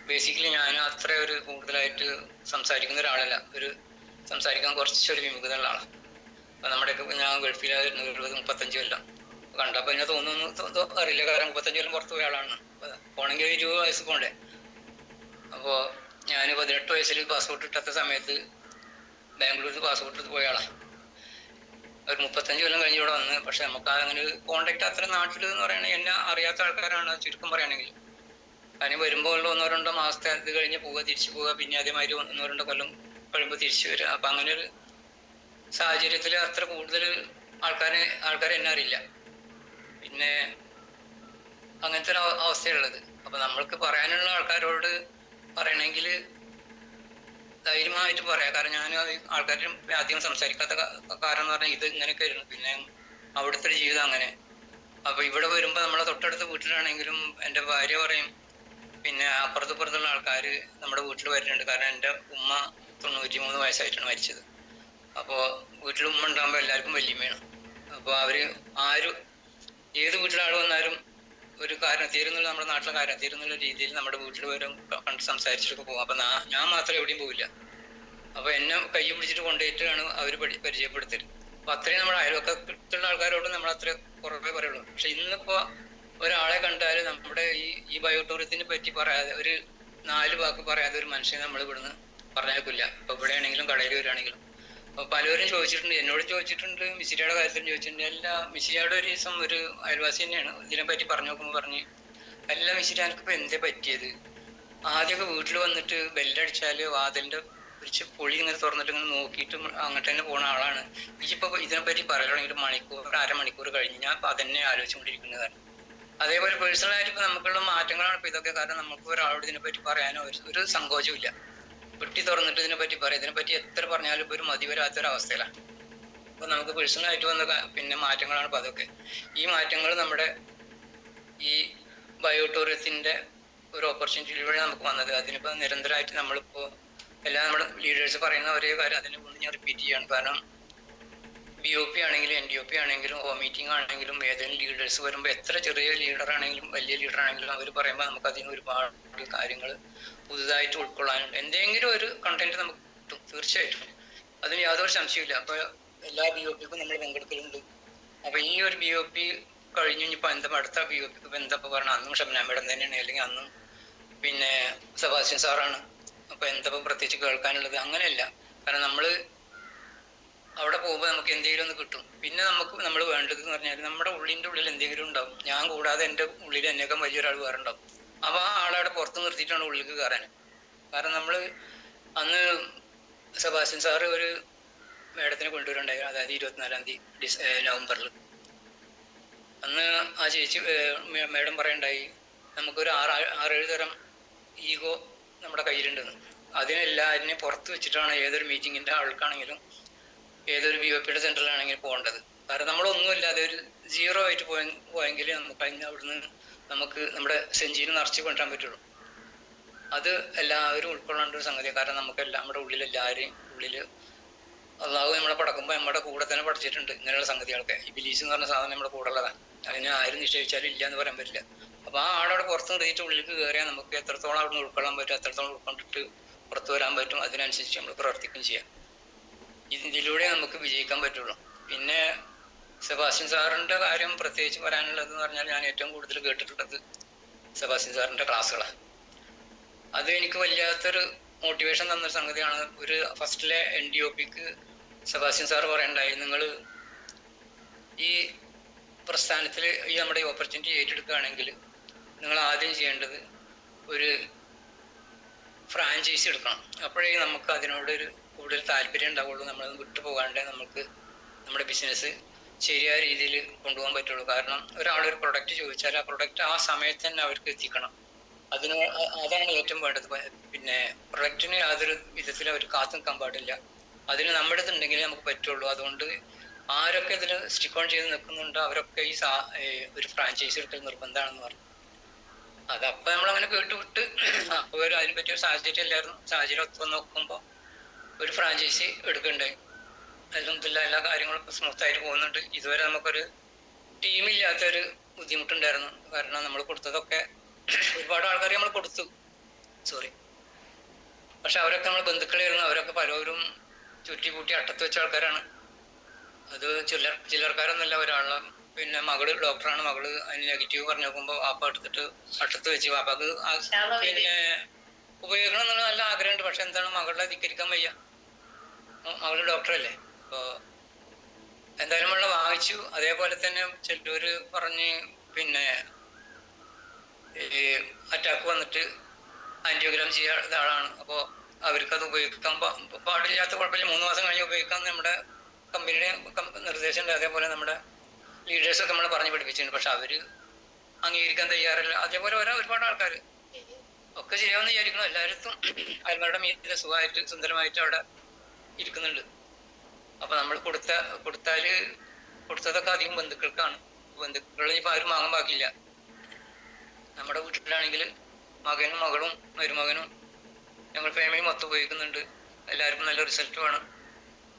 ബേസിക്കലി ഞാൻ അത്ര ഒരു കൂടുതലായിട്ട് സംസാരിക്കുന്ന ഒരാളല്ല, സംസാരിക്കാൻ കുറച്ചൊരു വിമുഖത ഉള്ള ആളാണ്. അപ്പൊ നമ്മുടെയൊക്കെ ഞാൻ ഗൾഫിലായിരുന്നു 35 കൊല്ലം. കണ്ടപ്പോ എന്നെ തോന്നുന്നു അറിയില്ല, കാരണം 35 കൊല്ലം പുറത്തു പോയ ആളാണ്. പോണെങ്കിൽ 20 വയസ്സ് പോണ്ടേ. അപ്പോ ഞാൻ 18 വയസ്സിൽ പാസ്പോർട്ട് കിട്ടാത്ത സമയത്ത് ബാംഗ്ലൂരിൽ പാസ്പോർട്ട് എടുത്ത് പോയ ആളാണ്. ഒരു 35 കൊല്ലം കഴിഞ്ഞ് ഇവിടെ വന്ന്. പക്ഷെ നമുക്ക് അങ്ങനെ ഒരു കോണ്ടാക്ട് അത്ര നാട്ടിൽ എന്ന് പറയുന്നത് എന്നെ അറിയാത്ത ആൾക്കാരാണ് ചുരുക്കം പറയുകയാണെങ്കിൽ. അതിന് വരുമ്പോൾ ഒന്നോ രണ്ടോ മാസത്തെ ഇത് കഴിഞ്ഞ് പോവുക, തിരിച്ചു പോവുക, പിന്നെ അതേമാതിരി 1-2 കൊല്ലം കഴിയുമ്പോൾ തിരിച്ചു വരിക. അപ്പൊ അങ്ങനെ ഒരു സാഹചര്യത്തിൽ അത്ര കൂടുതൽ ആൾക്കാരെ എന്നെ അറിയില്ല. പിന്നെ അങ്ങനത്തെ ഒരു അവസ്ഥയുള്ളത്. അപ്പൊ നമ്മൾക്ക് പറയാനുള്ള ആൾക്കാരോട് പറയണമെങ്കിൽ ധൈര്യമായിട്ട് പറയാം. കാരണം ഞാൻ ആൾക്കാരും അധികം സംസാരിക്കാത്ത കാരണം എന്ന് പറഞ്ഞാൽ ഇത് ഇങ്ങനെയൊക്കെ ആയിരുന്നു. പിന്നെ അവിടുത്തെ ഒരു ജീവിതം അങ്ങനെ. അപ്പൊ ഇവിടെ വരുമ്പോ നമ്മളെ തൊട്ടടുത്ത വീട്ടിലാണെങ്കിലും എൻ്റെ ഭാര്യ പറയും, പിന്നെ അപ്പുറത്തുള്ള ആൾക്കാര് നമ്മുടെ വീട്ടിൽ വരുന്നുണ്ട്. കാരണം എൻ്റെ ഉമ്മ 93 വയസ്സായിട്ടാണ് മരിച്ചത്. അപ്പോൾ വീട്ടിൽ ഉമ്മ ഉണ്ടാകുമ്പോൾ എല്ലാവർക്കും വല്യമ്മയാണ്. അപ്പോൾ അവര് ഏത് വീട്ടിലാൾ വന്നാലും ഒരു കാര്യം തീരുന്നുള്ള, നമ്മുടെ നാട്ടിലെ കാര്യം തീരുന്നുള്ള രീതിയിൽ നമ്മുടെ വീട്ടിൽ വരും കണ്ട് സംസാരിച്ചിട്ടൊക്കെ പോകും. അപ്പൊ ഞാൻ മാത്രം എവിടെയും പോവില്ല. അപ്പൊ എന്നെ കൈ പിടിച്ചിട്ട് കൊണ്ടുപോയിട്ടാണ് അവർ പരിചയപ്പെടുത്തൽ. അപ്പൊ അത്രയും നമ്മുടെ അയൽവക്കത്തുള്ള ആൾക്കാരോട് നമ്മൾ അത്ര കുറവേ പറയുള്ളൂ. പക്ഷെ ഇന്നിപ്പോ ഒരാളെ കണ്ടാൽ നമ്മുടെ ഈ ബയോടൂറിസത്തിനെ പറ്റി പറയാതെ, ഒരു 4 വാക്ക് പറയാതെ ഒരു മനുഷ്യനെ നമ്മൾ ഇവിടുന്ന് പറഞ്ഞേക്കില്ല. ഇപ്പൊ ഇവിടെ ആണെങ്കിലും കടയിൽ വരികയാണെങ്കിലും. അപ്പൊ പലവരും ചോദിച്ചിട്ടുണ്ട്, എന്നോട് ചോദിച്ചിട്ടുണ്ട്, മിസിരിയുടെ കാര്യത്തിൽ ചോദിച്ചിട്ടുണ്ട്. എല്ലാ മിസിരിയുടെ ഒരു ദിവസം ഒരു അയൽവാസി തന്നെയാണ് ഇതിനെപ്പറ്റി പറഞ്ഞു നോക്കുമ്പോൾ പറഞ്ഞ്, എല്ലാ മിസിരി എനിക്കിപ്പോ എന്തേ പറ്റിയത്? ആദ്യമൊക്കെ വീട്ടിൽ വന്നിട്ട് ബെല്ലടിച്ചാല് വാതിലിന്റെ ഒരു പൊളി ഇങ്ങനെ തുറന്നിട്ട് ഇങ്ങനെ നോക്കിയിട്ട് അങ്ങോട്ട് തന്നെ പോണ ആളാണ്. ഇതിപ്പോ ഇതിനെപ്പറ്റി പറയണമെങ്കിൽ അരമണിക്കൂർ കഴിഞ്ഞ് ഞാൻ അതന്നെ ആലോചിച്ചുകൊണ്ടിരിക്കുന്നതാണ്. അതേപോലെ പേഴ്സണലായിട്ട് ഇപ്പൊ നമുക്കുള്ള മാറ്റങ്ങളാണ് ഇപ്പൊ ഇതൊക്കെ. കാരണം നമുക്ക് ഒരാളോട് ഇതിനെപ്പറ്റി പറയാനോ ഒരു സങ്കോചവും ഇല്ല. വെട്ടി തുറന്നിട്ട് ഇതിനെപ്പറ്റി പറയാം. ഇതിനെപ്പറ്റി എത്ര പറഞ്ഞാലും ഇപ്പൊ ഒരു മതി വരാത്തൊരവസ്ഥയിലാണ്. അപ്പൊ നമുക്ക് പേഴ്സണലായിട്ട് വന്ന പിന്നെ മാറ്റങ്ങളാണ് ഇപ്പൊ അതൊക്കെ. ഈ മാറ്റങ്ങൾ നമ്മുടെ ഈ ബയോടൂറിസത്തിന്റെ ഒരു ഓപ്പർച്യൂണിറ്റിയിലൂടെ നമുക്ക് വന്നത്. അതിനിപ്പോ നിരന്തരമായിട്ട് നമ്മളിപ്പോ എല്ലാ നമ്മുടെ ലീഡേഴ്സ് പറയുന്ന ഒരേ കാര്യം അതിനെ കൊണ്ട് ഞാൻ റിപ്പീറ്റ് ചെയ്യാണ്. കാരണം BOP ആണെങ്കിലും NDOP ആണെങ്കിലും മീറ്റിംഗ് ആണെങ്കിലും ഏതെങ്കിലും ലീഡേഴ്സ് വരുമ്പോൾ എത്ര ചെറിയ ലീഡർ ആണെങ്കിലും വലിയ ലീഡർ ആണെങ്കിലും അവർ പറയുമ്പോൾ നമുക്ക് അതിന് ഒരുപാട് കാര്യങ്ങൾ പുതുതായിട്ട് ഉൾക്കൊള്ളാനുണ്ട്. എന്തെങ്കിലും ഒരു കണ്ടന്റ് നമുക്ക് കിട്ടും തീർച്ചയായിട്ടും, അതിന് യാതൊരു സംശയമില്ല. അപ്പൊ എല്ലാ BOPക്കും നമ്മൾ പങ്കെടുക്കലുണ്ട്. അപ്പൊ ഈ ഒരു BOP കഴിഞ്ഞു ഇനിയിപ്പോ അടുത്ത BOPക്ക് ഇപ്പൊ എന്താ പറഞ്ഞാൽ അന്നും ഷബ്ന മേഡം തന്നെയാണ്, അല്ലെങ്കിൽ അന്നും പിന്നെ സെബാസ്റ്റ്യൻ സാറാണ്. അപ്പൊ എന്താ പ്രത്യേകിച്ച് കേൾക്കാനുള്ളത്? അങ്ങനെയല്ല. കാരണം നമ്മള് അവിടെ പോകുമ്പോൾ നമുക്ക് എന്തെങ്കിലും ഒന്ന് കിട്ടും. പിന്നെ നമ്മൾ വേണ്ടത് എന്ന് പറഞ്ഞാൽ നമ്മുടെ ഉള്ളിന്റെ ഉള്ളിൽ എന്തെങ്കിലും ഉണ്ടാവും. ഞാൻ കൂടാതെ എൻ്റെ ഉള്ളിൽ എന്നേക്കാൾ വലിയൊരാൾ വേറെ ഉണ്ടാവും. അപ്പൊ ആ ആളവിടെ പുറത്ത് നിർത്തിയിട്ടാണ് ഉള്ളിലേക്ക് കയറാൻ. കാരണം നമ്മള് അന്ന് സെബാസ്റ്റ്യൻ സാറ് ഒരു മേഡത്തിനെ കൊണ്ടുവരുന്നുണ്ടായി, അതായത് 24-ാം തീയതി നവംബറിൽ. അന്ന് ആ ചേച്ചി മേഡം പറയണ്ടായി, നമുക്കൊരു 6-7 തരം ഈഗോ നമ്മുടെ കയ്യിലുണ്ടെന്ന്. അതിനെല്ലാവരും പുറത്ത് വെച്ചിട്ടാണ് ഏതൊരു മീറ്റിങ്ങിന്റെ ആൾക്കാണെങ്കിലും ഏതൊരു BOPയുടെ സെന്ററിലാണെങ്കിലും പോകേണ്ടത്. കാരണം നമ്മളൊന്നുമില്ലാതെ ഒരു 0 ആയിട്ട് പോയെങ്കിൽ നമുക്ക് അതിന് അവിടുന്ന് നമുക്ക് നമ്മുടെ സെഞ്ചിയിൽ നിറച്ച് കൊണ്ടുവരാൻ പറ്റുള്ളൂ. അത് എല്ലാവരും ഉൾക്കൊള്ളേണ്ട ഒരു സംഗതിയാണ്. കാരണം നമുക്കെല്ലാം നമ്മുടെ ഉള്ളിൽ എല്ലാവരെയും ഉള്ളില് അള്ളാഹു നമ്മളെ പടക്കുമ്പോൾ നമ്മുടെ കൂടെ തന്നെ പഠിച്ചിട്ടുണ്ട് ഇങ്ങനെയുള്ള സംഗതികളൊക്കെ. ഇബിലീസ് എന്ന് പറഞ്ഞ സാധനം നമ്മുടെ കൂടെ ഉള്ളതാണ്. അതിനെ ആരും നിശ്ചയിച്ചാലും ഇല്ല എന്ന് പറയാൻ പറ്റില്ല. അപ്പൊ ആ ആളവിടെ പുറത്ത് നിർത്തിയിട്ട് ഉള്ളിലേക്ക് കയറിയാൽ നമുക്ക് എത്രത്തോളം അവിടെ നിന്ന് ഉൾക്കൊള്ളാൻ പറ്റും, എത്രത്തോളം ഉൾക്കൊണ്ടിട്ട് പുറത്തു വരാൻ പറ്റും, അതിനനുസരിച്ച് നമ്മൾ പ്രവർത്തിക്കുകയും ചെയ്യാം. ഇതിലൂടെ നമുക്ക് വിജയിക്കാൻ പറ്റുള്ളൂ. പിന്നെ സെബാസ്റ്റ്യൻ സാറിന്റെ കാര്യം പ്രത്യേകിച്ച് പറയാനുള്ളത് എന്ന് പറഞ്ഞാൽ ഞാൻ ഏറ്റവും കൂടുതൽ കേട്ടിട്ടുള്ളത് സെബാസ്റ്റ്യൻ സാറിന്റെ ക്ലാസ്സുകളാണ്. അത് എനിക്ക് വല്ലാത്തൊരു മോട്ടിവേഷൻ തന്നൊരു സംഗതിയാണ്. ഒരു ഫസ്റ്റിലെ NDOPക്ക് സെബാസ്റ്റ്യൻ സാർ പറയണ്ടായി, നിങ്ങൾ ഈ പ്രസ്ഥാനത്തിൽ ഈ നമ്മുടെ ഈ ഓപ്പർച്യൂണിറ്റി ഏറ്റെടുക്കുകയാണെങ്കിൽ നിങ്ങൾ ആദ്യം ചെയ്യേണ്ടത് ഒരു ഫ്രാഞ്ചൈസി എടുക്കണം. അപ്പോഴേ നമുക്ക് അതിനോട് ഒരു കൂടുതൽ താല്പര്യം ഉണ്ടാവുള്ളൂ. നമ്മളത് വിട്ടുപോകാണ്ട് നമുക്ക് നമ്മുടെ ബിസിനസ് ശരിയായ രീതിയിൽ കൊണ്ടുപോകാൻ പറ്റുള്ളൂ. കാരണം ഒരാളൊരു പ്രൊഡക്റ്റ് ചോദിച്ചാൽ ആ പ്രൊഡക്റ്റ് ആ സമയത്ത് തന്നെ അവർക്ക് എത്തിക്കണം. അതാണ് ഏറ്റവും വേണ്ടത്. പിന്നെ പ്രൊഡക്റ്റിന് യാതൊരു വിധത്തിൽ അവർ കാത്തു നിൽക്കാൻ പാടില്ല. അതിന് നമ്മുടെ അടുത്തുണ്ടെങ്കിലേ നമുക്ക് പറ്റുള്ളൂ. അതുകൊണ്ട് ആരൊക്കെ ഇതിൽ സ്റ്റിക്ക് ഓൺ ചെയ്ത് നിൽക്കുന്നുണ്ടോ അവരൊക്കെ ഈ ഒരു ഫ്രാഞ്ചൈസി എടുക്കൽ നിർബന്ധമാണെന്ന് പറഞ്ഞു. അതപ്പൊ നമ്മളങ്ങനെ കേട്ടുവിട്ട് അപ്പോൾ അതിനെ പറ്റിയ ഒരു സാഹചര്യം ഇല്ലായിരുന്നു. സാഹചര്യം ഒത്തു നോക്കുമ്പോൾ ഒരു ഫ്രാഞ്ചൈസി എടുക്കണ്ടായി. അൽഹംദുലില്ലാഹ് എല്ലാ കാര്യങ്ങളും സ്മൂത്ത് ആയിട്ട് പോകുന്നുണ്ട്. ഇതുവരെ നമുക്കൊരു ടീമില്ലാത്തൊരു ബുദ്ധിമുട്ടുണ്ടായിരുന്നു. കാരണം നമ്മൾ കൊടുത്തതൊക്കെ ഒരുപാട് ആൾക്കാർ നമ്മൾ കൊടുത്തു, പക്ഷെ അവരൊക്കെ നമ്മൾ ബന്ധുക്കളായിരുന്നു. അവരൊക്കെ പലരും ചുറ്റിക്കൂട്ടി അട്ടത്ത് വെച്ച ആൾക്കാരാണ്. അത് ചിലർക്കാരൊന്നുമല്ല. ഒരാളെ പിന്നെ മകള് ഡോക്ടറാണ്, മകള് അതിന് നെഗറ്റീവ് പറഞ്ഞു നോക്കുമ്പോൾ വാപ്പ എടുത്തിട്ട് അട്ടത്ത് വെച്ച് വാപ്പക്ക് പിന്നെ ഉപയോഗിക്കണം എന്നുള്ള നല്ല ആഗ്രഹമുണ്ട്. പക്ഷെ എന്താണ്, മകളുടെ ധിക്കരിക്കാൻ വയ്യ. മകള് ഡോക്ടറല്ലേ. അപ്പോൾ എന്തായാലും വെള്ളം വാങ്ങിച്ചു. അതേപോലെ തന്നെ ചിലര് പറഞ്ഞ് പിന്നെ ഈ അറ്റാക്ക് വന്നിട്ട് ആൻറ്റിയോഗ്രാം ചെയ്യാത്ത ആളാണ്. അപ്പോൾ അവർക്കത് ഉപയോഗിക്കാൻ പാടില്ലാത്ത കുഴപ്പമില്ല, 3 മാസം കഴിഞ്ഞ് ഉപയോഗിക്കാൻ നമ്മുടെ കമ്പനിയുടെ നിർദ്ദേശമുണ്ട്. അതേപോലെ നമ്മുടെ ലീഡേഴ്സൊക്കെ നമ്മൾ പറഞ്ഞ് പഠിപ്പിച്ചിട്ടുണ്ട്. പക്ഷെ അവര് അംഗീകരിക്കാൻ തയ്യാറല്ല. അതേപോലെ ഒരുപാട് ആൾക്കാർ ഒക്കെ ചെയ്യാമെന്ന് വിചാരിക്കണം. എല്ലായിടത്തും അയൽമാരുടെ മീറ്റിൽ സുഖമായിട്ട് സുന്ദരമായിട്ട് അവിടെ ഇരിക്കുന്നുണ്ട്. അപ്പൊ നമ്മൾ കൊടുത്തതൊക്കെ അധികം ബന്ധുക്കൾക്കാണ്. ബന്ധുക്കളിൽ ഇപ്പൊ ആരും വാങ്ങാൻ ബാക്കിയില്ല. നമ്മുടെ വീട്ടിലാണെങ്കിൽ മകനും മകളും മരുമകനും ഞങ്ങൾ ഫാമിലി മൊത്തം ഉപയോഗിക്കുന്നുണ്ട്. എല്ലാവർക്കും നല്ല റിസൾട്ട് വേണം.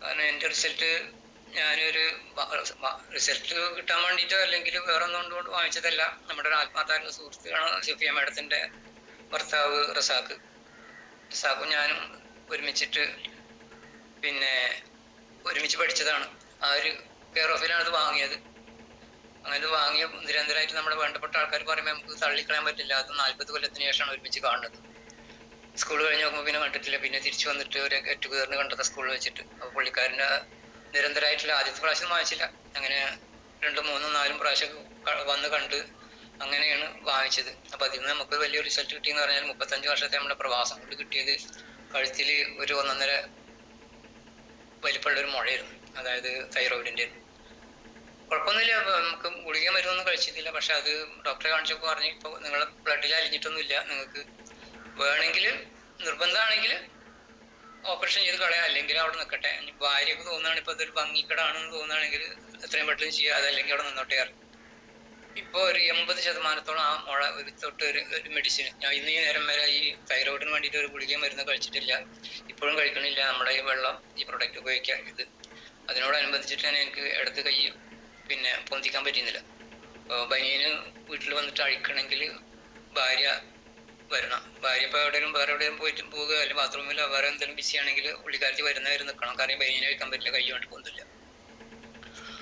കാരണം എൻ്റെ റിസൾട്ട് ഞാനൊരു റിസൾട്ട് കിട്ടാൻ വേണ്ടിയിട്ടോ അല്ലെങ്കിൽ വേറെ ഒന്നും കൊണ്ട് വാങ്ങിച്ചതല്ല. നമ്മുടെ ഒരു ആത്മാർത്ഥമായിട്ടുള്ള സുഹൃത്തുക്കളാണ് സഫിയ മാഡത്തിൻ്റെ ഭർത്താവ് റസാഖും ഞാനും ഒരുമിച്ചിട്ട് പിന്നെ ഒരുമിച്ച് പഠിച്ചതാണ്. ആ ഒരു കെയർ ഓഫിലാണ് ഇത് വാങ്ങിയത്. അങ്ങനെ വാങ്ങിയ നിരന്തരമായിട്ട് നമ്മുടെ വേണ്ടപ്പെട്ട ആൾക്കാർ പറയുമ്പോൾ നമുക്ക് തള്ളിക്കളയാൻ പറ്റില്ല. അത് 40 കൊല്ലത്തിന് ശേഷമാണ് ഒരുമിച്ച് കാണുന്നത്. സ്കൂൾ കഴിഞ്ഞ് നോക്കുമ്പോൾ പിന്നെ കണ്ടിട്ടില്ല. പിന്നെ തിരിച്ചു വന്നിട്ട് ഒരു ഗെറ്റ് ടുഗദറിന് കണ്ടത് സ്കൂളിൽ വെച്ചിട്ട്. അപ്പോൾ പുള്ളിക്കാരൻ്റെ നിരന്തരമായിട്ടുള്ള ആദ്യത്തെ പ്രാവശ്യം വാങ്ങിച്ചില്ല, അങ്ങനെ 2, 3, 4 പ്രാവശ്യം വന്ന് കണ്ട് അങ്ങനെയാണ് വാങ്ങിച്ചത്. അപ്പം അതിൽ നിന്ന് നമുക്ക് വലിയ റിസൾട്ട് കിട്ടിയെന്ന് പറഞ്ഞാൽ 35 വർഷത്തെ നമ്മുടെ പ്രവാസം കൊണ്ട് കിട്ടിയത് കഴുത്തിൽ ഒരു 1.5 വലിപ്പമുള്ളൊരു മുഴയായിരുന്നു. അതായത് തൈറോയിഡിൻ്റെ. കുഴപ്പമൊന്നുമില്ല, നമുക്ക് ഗുളിക മരുന്നൊന്നും കഴിച്ചിട്ടില്ല. പക്ഷെ അത് ഡോക്ടറെ കാണിച്ചപ്പോൾ പറഞ്ഞു, ഇപ്പോൾ നിങ്ങളെ ബ്ലഡിൽ അലിഞ്ഞിട്ടൊന്നുമില്ല, നിങ്ങൾക്ക് വേണമെങ്കിൽ നിർബന്ധമാണെങ്കിൽ ഓപ്പറേഷൻ ചെയ്ത് കളയാം, അല്ലെങ്കിൽ അവിടെ നിൽക്കട്ടെ. ഭാര്യയൊക്കെ തോന്നുകയാണ് ഇപ്പോൾ അതൊരു ഭംഗിക്കടാണെന്ന് തോന്നുകയാണെങ്കിൽ എത്രയും പെട്ടെന്ന് ചെയ്യുക, അതല്ലെങ്കിൽ അവിടെ നിന്നോട്ടെ അറിയാം. ഇപ്പോൾ ഒരു 80% ആ മുഴ തൊട്ട് ഒരു മെഡിസിൻ ഞാൻ ഇന്ന് ഈ നേരം വരെ ഈ തൈറോയിഡിന് വേണ്ടിയിട്ട് ഒരു ഗുളിക മരുന്ന് കഴിച്ചിട്ടില്ല, ഇപ്പോഴും കഴിക്കണില്ല. നമ്മുടെ ഈ വെള്ളം, ഈ പ്രൊഡക്റ്റ് ഉപയോഗിക്കുക, ഇത് അതിനോടനുബന്ധിച്ചിട്ട് തന്നെ എനിക്ക് ഇടത്ത് കൈ പിന്നെ പൊന്തിക്കാൻ പറ്റുന്നില്ല. അപ്പോൾ ബനിയന് വീട്ടിൽ വന്നിട്ട് അഴിക്കണമെങ്കിൽ ഭാര്യ വരണം. ഭാര്യ ഇപ്പോൾ എവിടെയും വേറെ എവിടെയും പോയിട്ട് പോകുക, അല്ലെങ്കിൽ ബാത്റൂമിലോ വേറെ എന്തെങ്കിലും ബിസി ആണെങ്കിൽ പുള്ളിക്കാരത്തി വരുന്നവർ നിൽക്കണം. കാരണം ബനിയന് കഴിക്കാൻ പറ്റില്ല, കൈ കൊണ്ട് പൊന്തില്ല.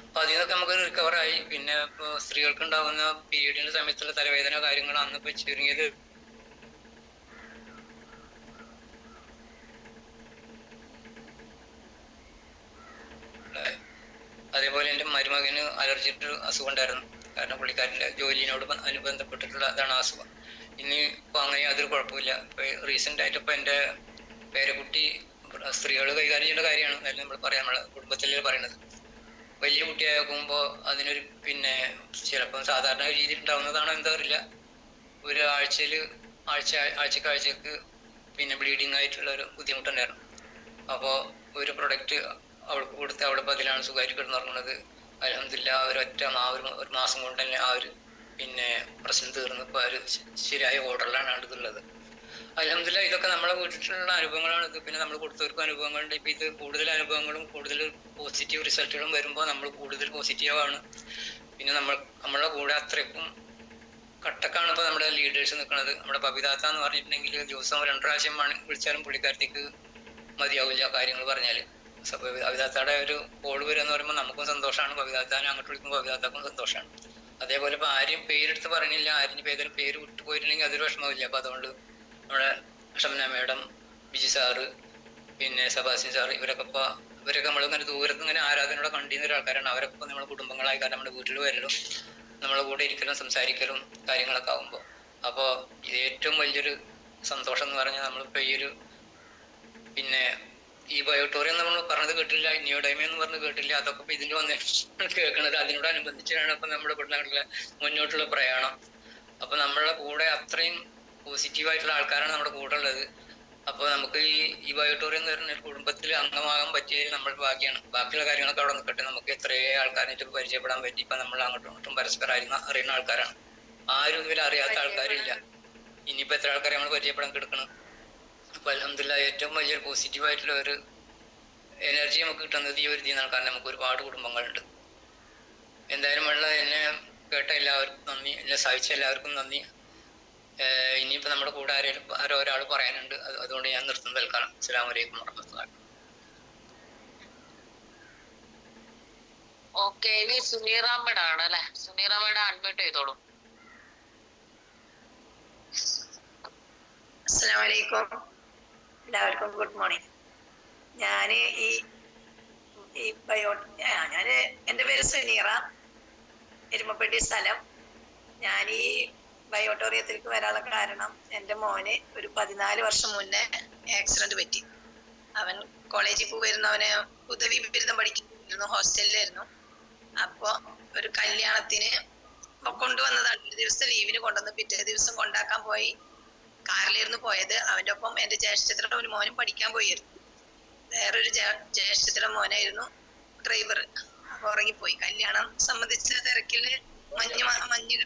അപ്പോൾ അതിൽ നിന്നൊക്കെ നമുക്ക് റിക്കവറായി. പിന്നെ ഇപ്പോൾ സ്ത്രീകൾക്ക് ഉണ്ടാകുന്ന പീരീഡിൻ്റെ സമയത്തുള്ള തലവേദന കാര്യങ്ങൾ അന്നിപ്പോൾ ചുരുങ്ങിയത് അതേപോലെ എൻ്റെ മരുമകന് അലർജിയുടെ അസുഖം ഉണ്ടായിരുന്നു. കാരണം പുള്ളിക്കാരൻ്റെ ജോലിയോട് അനുബന്ധപ്പെട്ടിട്ടുള്ള അതാണ് അസുഖം. ഇനി ഇപ്പോൾ അങ്ങനെ യാതൊരു കുഴപ്പമില്ല. ഇപ്പോൾ റീസെൻ്റ് ആയിട്ട് ഇപ്പോൾ എൻ്റെ പേരക്കുട്ടി സ്ത്രീകൾ കൈകാര്യം ചെയ്യേണ്ട കാര്യമാണ്, അതായത് നമ്മൾ പറയാം, നമ്മളെ കുടുംബത്തിൽ പറയുന്നത്. വലിയ കുട്ടിയാകുമ്പോൾ അതിനൊരു പിന്നെ ചിലപ്പം സാധാരണ രീതിയിൽ ഉണ്ടാവുന്നതാണോ എന്താ അറിയില്ല, ഒരു ആഴ്ചക്ക് പിന്നെ ബ്ലീഡിങ് ആയിട്ടുള്ള ഒരു ബുദ്ധിമുട്ടുണ്ടായിരുന്നു. അപ്പോൾ ഒരു പ്രൊഡക്റ്റ് അവൾക്ക് കൊടുത്ത് അവളിപ്പോൾ അതിലാണ് സുഖമായിട്ട് കിടന്നുറങ്ങുന്നത്. അൽഹംദുലില്ലാ ഒരു മാസം കൊണ്ട് തന്നെ ആ ഒരു പിന്നെ പ്രശ്നം തീർന്ന് ഇപ്പോൾ ഒരു ശരിയായ ഓർഡറിലാണ് അടുത്തുള്ളത്. അൽഹംദുലില്ലാ. ഇതൊക്കെ നമ്മളെ വീട്ടിലുള്ള അനുഭവങ്ങളാണ്. ഇത് പിന്നെ നമ്മൾ കൊടുത്തവർക്കും അനുഭവങ്ങളുണ്ട്. ഇപ്പം ഇത് കൂടുതൽ അനുഭവങ്ങളും കൂടുതൽ പോസിറ്റീവ് റിസൾട്ടുകളും വരുമ്പോൾ നമ്മൾ കൂടുതൽ പോസിറ്റീവാണ്. പിന്നെ നമ്മളുടെ കൂടെ അത്രയ്ക്കും കട്ടക്കാണ് ഇപ്പോൾ നമ്മുടെ ലീഡേഴ്സ് നിൽക്കുന്നത്. നമ്മുടെ ബബിതാത്ത എന്ന് പറഞ്ഞിട്ടുണ്ടെങ്കിൽ ദിവസം 2 പ്രാവശ്യം വിളിച്ചാലും പുള്ളിക്കാരത്തേക്ക് മതിയാവില്ല കാര്യങ്ങൾ പറഞ്ഞാൽ. ബബിതാത്തയുടെ ഒരു കോൾ വരിക എന്ന് പറയുമ്പോൾ നമുക്കും സന്തോഷമാണ്, ബബിതാത്താനും അങ്ങോട്ട് വിളിക്കുമ്പോൾ ബബിതാത്താക്കും സന്തോഷമാണ്. അതേപോലെ ഇപ്പോൾ ആരും പേരെടുത്ത് പറയണില്ല, ആരും പേര് വിട്ടുപോയിട്ടുണ്ടെങ്കിൽ അതൊരു വിഷമമില്ല. അപ്പോൾ അതുകൊണ്ട് നമ്മുടെ ഷംന മേഡം, ബിജി സാറ്, പിന്നെ സബാസിൻ സാറ്, ഇവരൊക്കെ നമ്മളിങ്ങനെ ദൂരത്ത് ഇങ്ങനെ ആരാധനയോടെ കണ്ടിരുന്ന ഒരു ആൾക്കാരാണ്. അവരൊക്കെ ഇപ്പോൾ നമ്മുടെ കുടുംബങ്ങളായി. കാരണം നമ്മുടെ വീട്ടിൽ വരലും നമ്മളെ കൂടെ ഇരിക്കലും സംസാരിക്കലും കാര്യങ്ങളൊക്കെ ആകുമ്പോൾ, അപ്പോൾ ഇത് ഏറ്റവും വലിയൊരു സന്തോഷം എന്ന് പറഞ്ഞാൽ നമ്മളിപ്പോൾ ഈ ഒരു പിന്നെ ഈ ബയോട്ടോറിയം നമ്മൾ പറഞ്ഞത് കേട്ടില്ല, നിയോഡൈമ എന്ന് പറഞ്ഞ് കേട്ടില്ല. അതൊക്കെ ഇപ്പോൾ ഇതിൽ വന്ന് കേൾക്കുന്നത്. അതിനോടനുബന്ധിച്ചാണ് ഇപ്പം നമ്മുടെ കുടുംബങ്ങളുടെ മുന്നോട്ടുള്ള പ്രയാണം. അപ്പോൾ നമ്മളുടെ കൂടെ അത്രയും പോസിറ്റീവായിട്ടുള്ള ആൾക്കാരാണ് നമ്മുടെ കൂടെ ഉള്ളത്. അപ്പോൾ നമുക്ക് ഈ ബയോട്ടോറിയം എന്ന് പറഞ്ഞ കുടുംബത്തിൽ അംഗമാകാൻ പറ്റിയത് നമ്മുടെ ഭാഗ്യമാണ്. ബാക്കിയുള്ള കാര്യങ്ങളൊക്കെ അവിടെ നിൽക്കട്ടെ. നമുക്ക് എത്രയോ ആൾക്കാരായിട്ട് പരിചയപ്പെടാൻ പറ്റി. ഇപ്പം നമ്മൾ അങ്ങോട്ടും ഇങ്ങോട്ടും പരസ്പരം അറിയുന്ന ആൾക്കാരാണ്. ആരും ഇതിൽ അറിയാത്ത ആൾക്കാരില്ല. ഇനിയിപ്പോൾ എത്ര ആൾക്കാരെ നമ്മൾ പരിചയപ്പെടാൻ കിടക്കണം. അപ്പോൾ അൽഹംദുലില്ലാ ഏറ്റവും വലിയൊരു പോസിറ്റീവായിട്ടുള്ള ഒരു എനർജി നമുക്ക് കിട്ടുന്നത് ഈ ഒരു ഇതിനാണ്. കാരണം നമുക്ക് ഒരുപാട് കുടുംബങ്ങളുണ്ട്. എന്തായാലും എന്നെ കേട്ട എല്ലാവർക്കും നന്ദി, എന്നെ സഹായിച്ച എല്ലാവർക്കും നന്ദി. ഇനിയിപ്പോൾ നമ്മുടെ കൂടെ ഒരാൾ പറയാനുണ്ട്, അതുകൊണ്ട് ഞാൻ നിർത്തുന്നു തൽക്കാലം. അസ്സലാമു അലൈക്കും വറഹ്മത്തുള്ളാഹി. ഓക്കെ, ഇനി സുനീറാമ്മയാണ് അല്ലെ? സുനീറാമ്മയുടെ അൺമ്യൂട്ട് ചെയ്തോളൂ. അസ്സലാമു അലൈക്കും. എല്ലാവർക്കും ഗുഡ് മോർണിംഗ്. ഞാൻ ഈ ഈ ബയോ ഞാൻ എൻ്റെ പേര് സുനീറ, എരുമപ്പെട്ടി സ്ഥലം. ഞാൻ ഈ ബയോട്ടോറിയത്തിലേക്ക് വരാനുള്ള കാരണം എൻ്റെ മോന് ഒരു 14 വർഷം മുന്നേ ആക്സിഡന്റ് പറ്റി. അവൻ കോളേജിൽ പോയിരുന്നവന് ഉദവി ബിരുദം പഠിക്കുന്നു, ഹോസ്റ്റലിലായിരുന്നു. അപ്പോൾ ഒരു കല്യാണത്തിന് കൊണ്ടുവന്നതാണ്. ഒരു ദിവസത്തെ ലീവിന് കൊണ്ടുവന്ന് പിറ്റേ ദിവസം കൊണ്ടാക്കാൻ പോയി. കാറിലായിരുന്നു പോയത്. അവൻ്റെ ഒപ്പം എൻ്റെ ജ്യേഷ്ഠത്തിയുടെ ഒരു മോനും പഠിക്കാൻ പോയിരുന്നു. വേറൊരു ജ്യേഷ്ഠത്തിയുടെ മോനായിരുന്നു ഡ്രൈവർ. അപ്പൊ ഉറങ്ങിപ്പോയി. കല്യാണം സംബന്ധിച്ച തിരക്കില് മഞ്ഞ്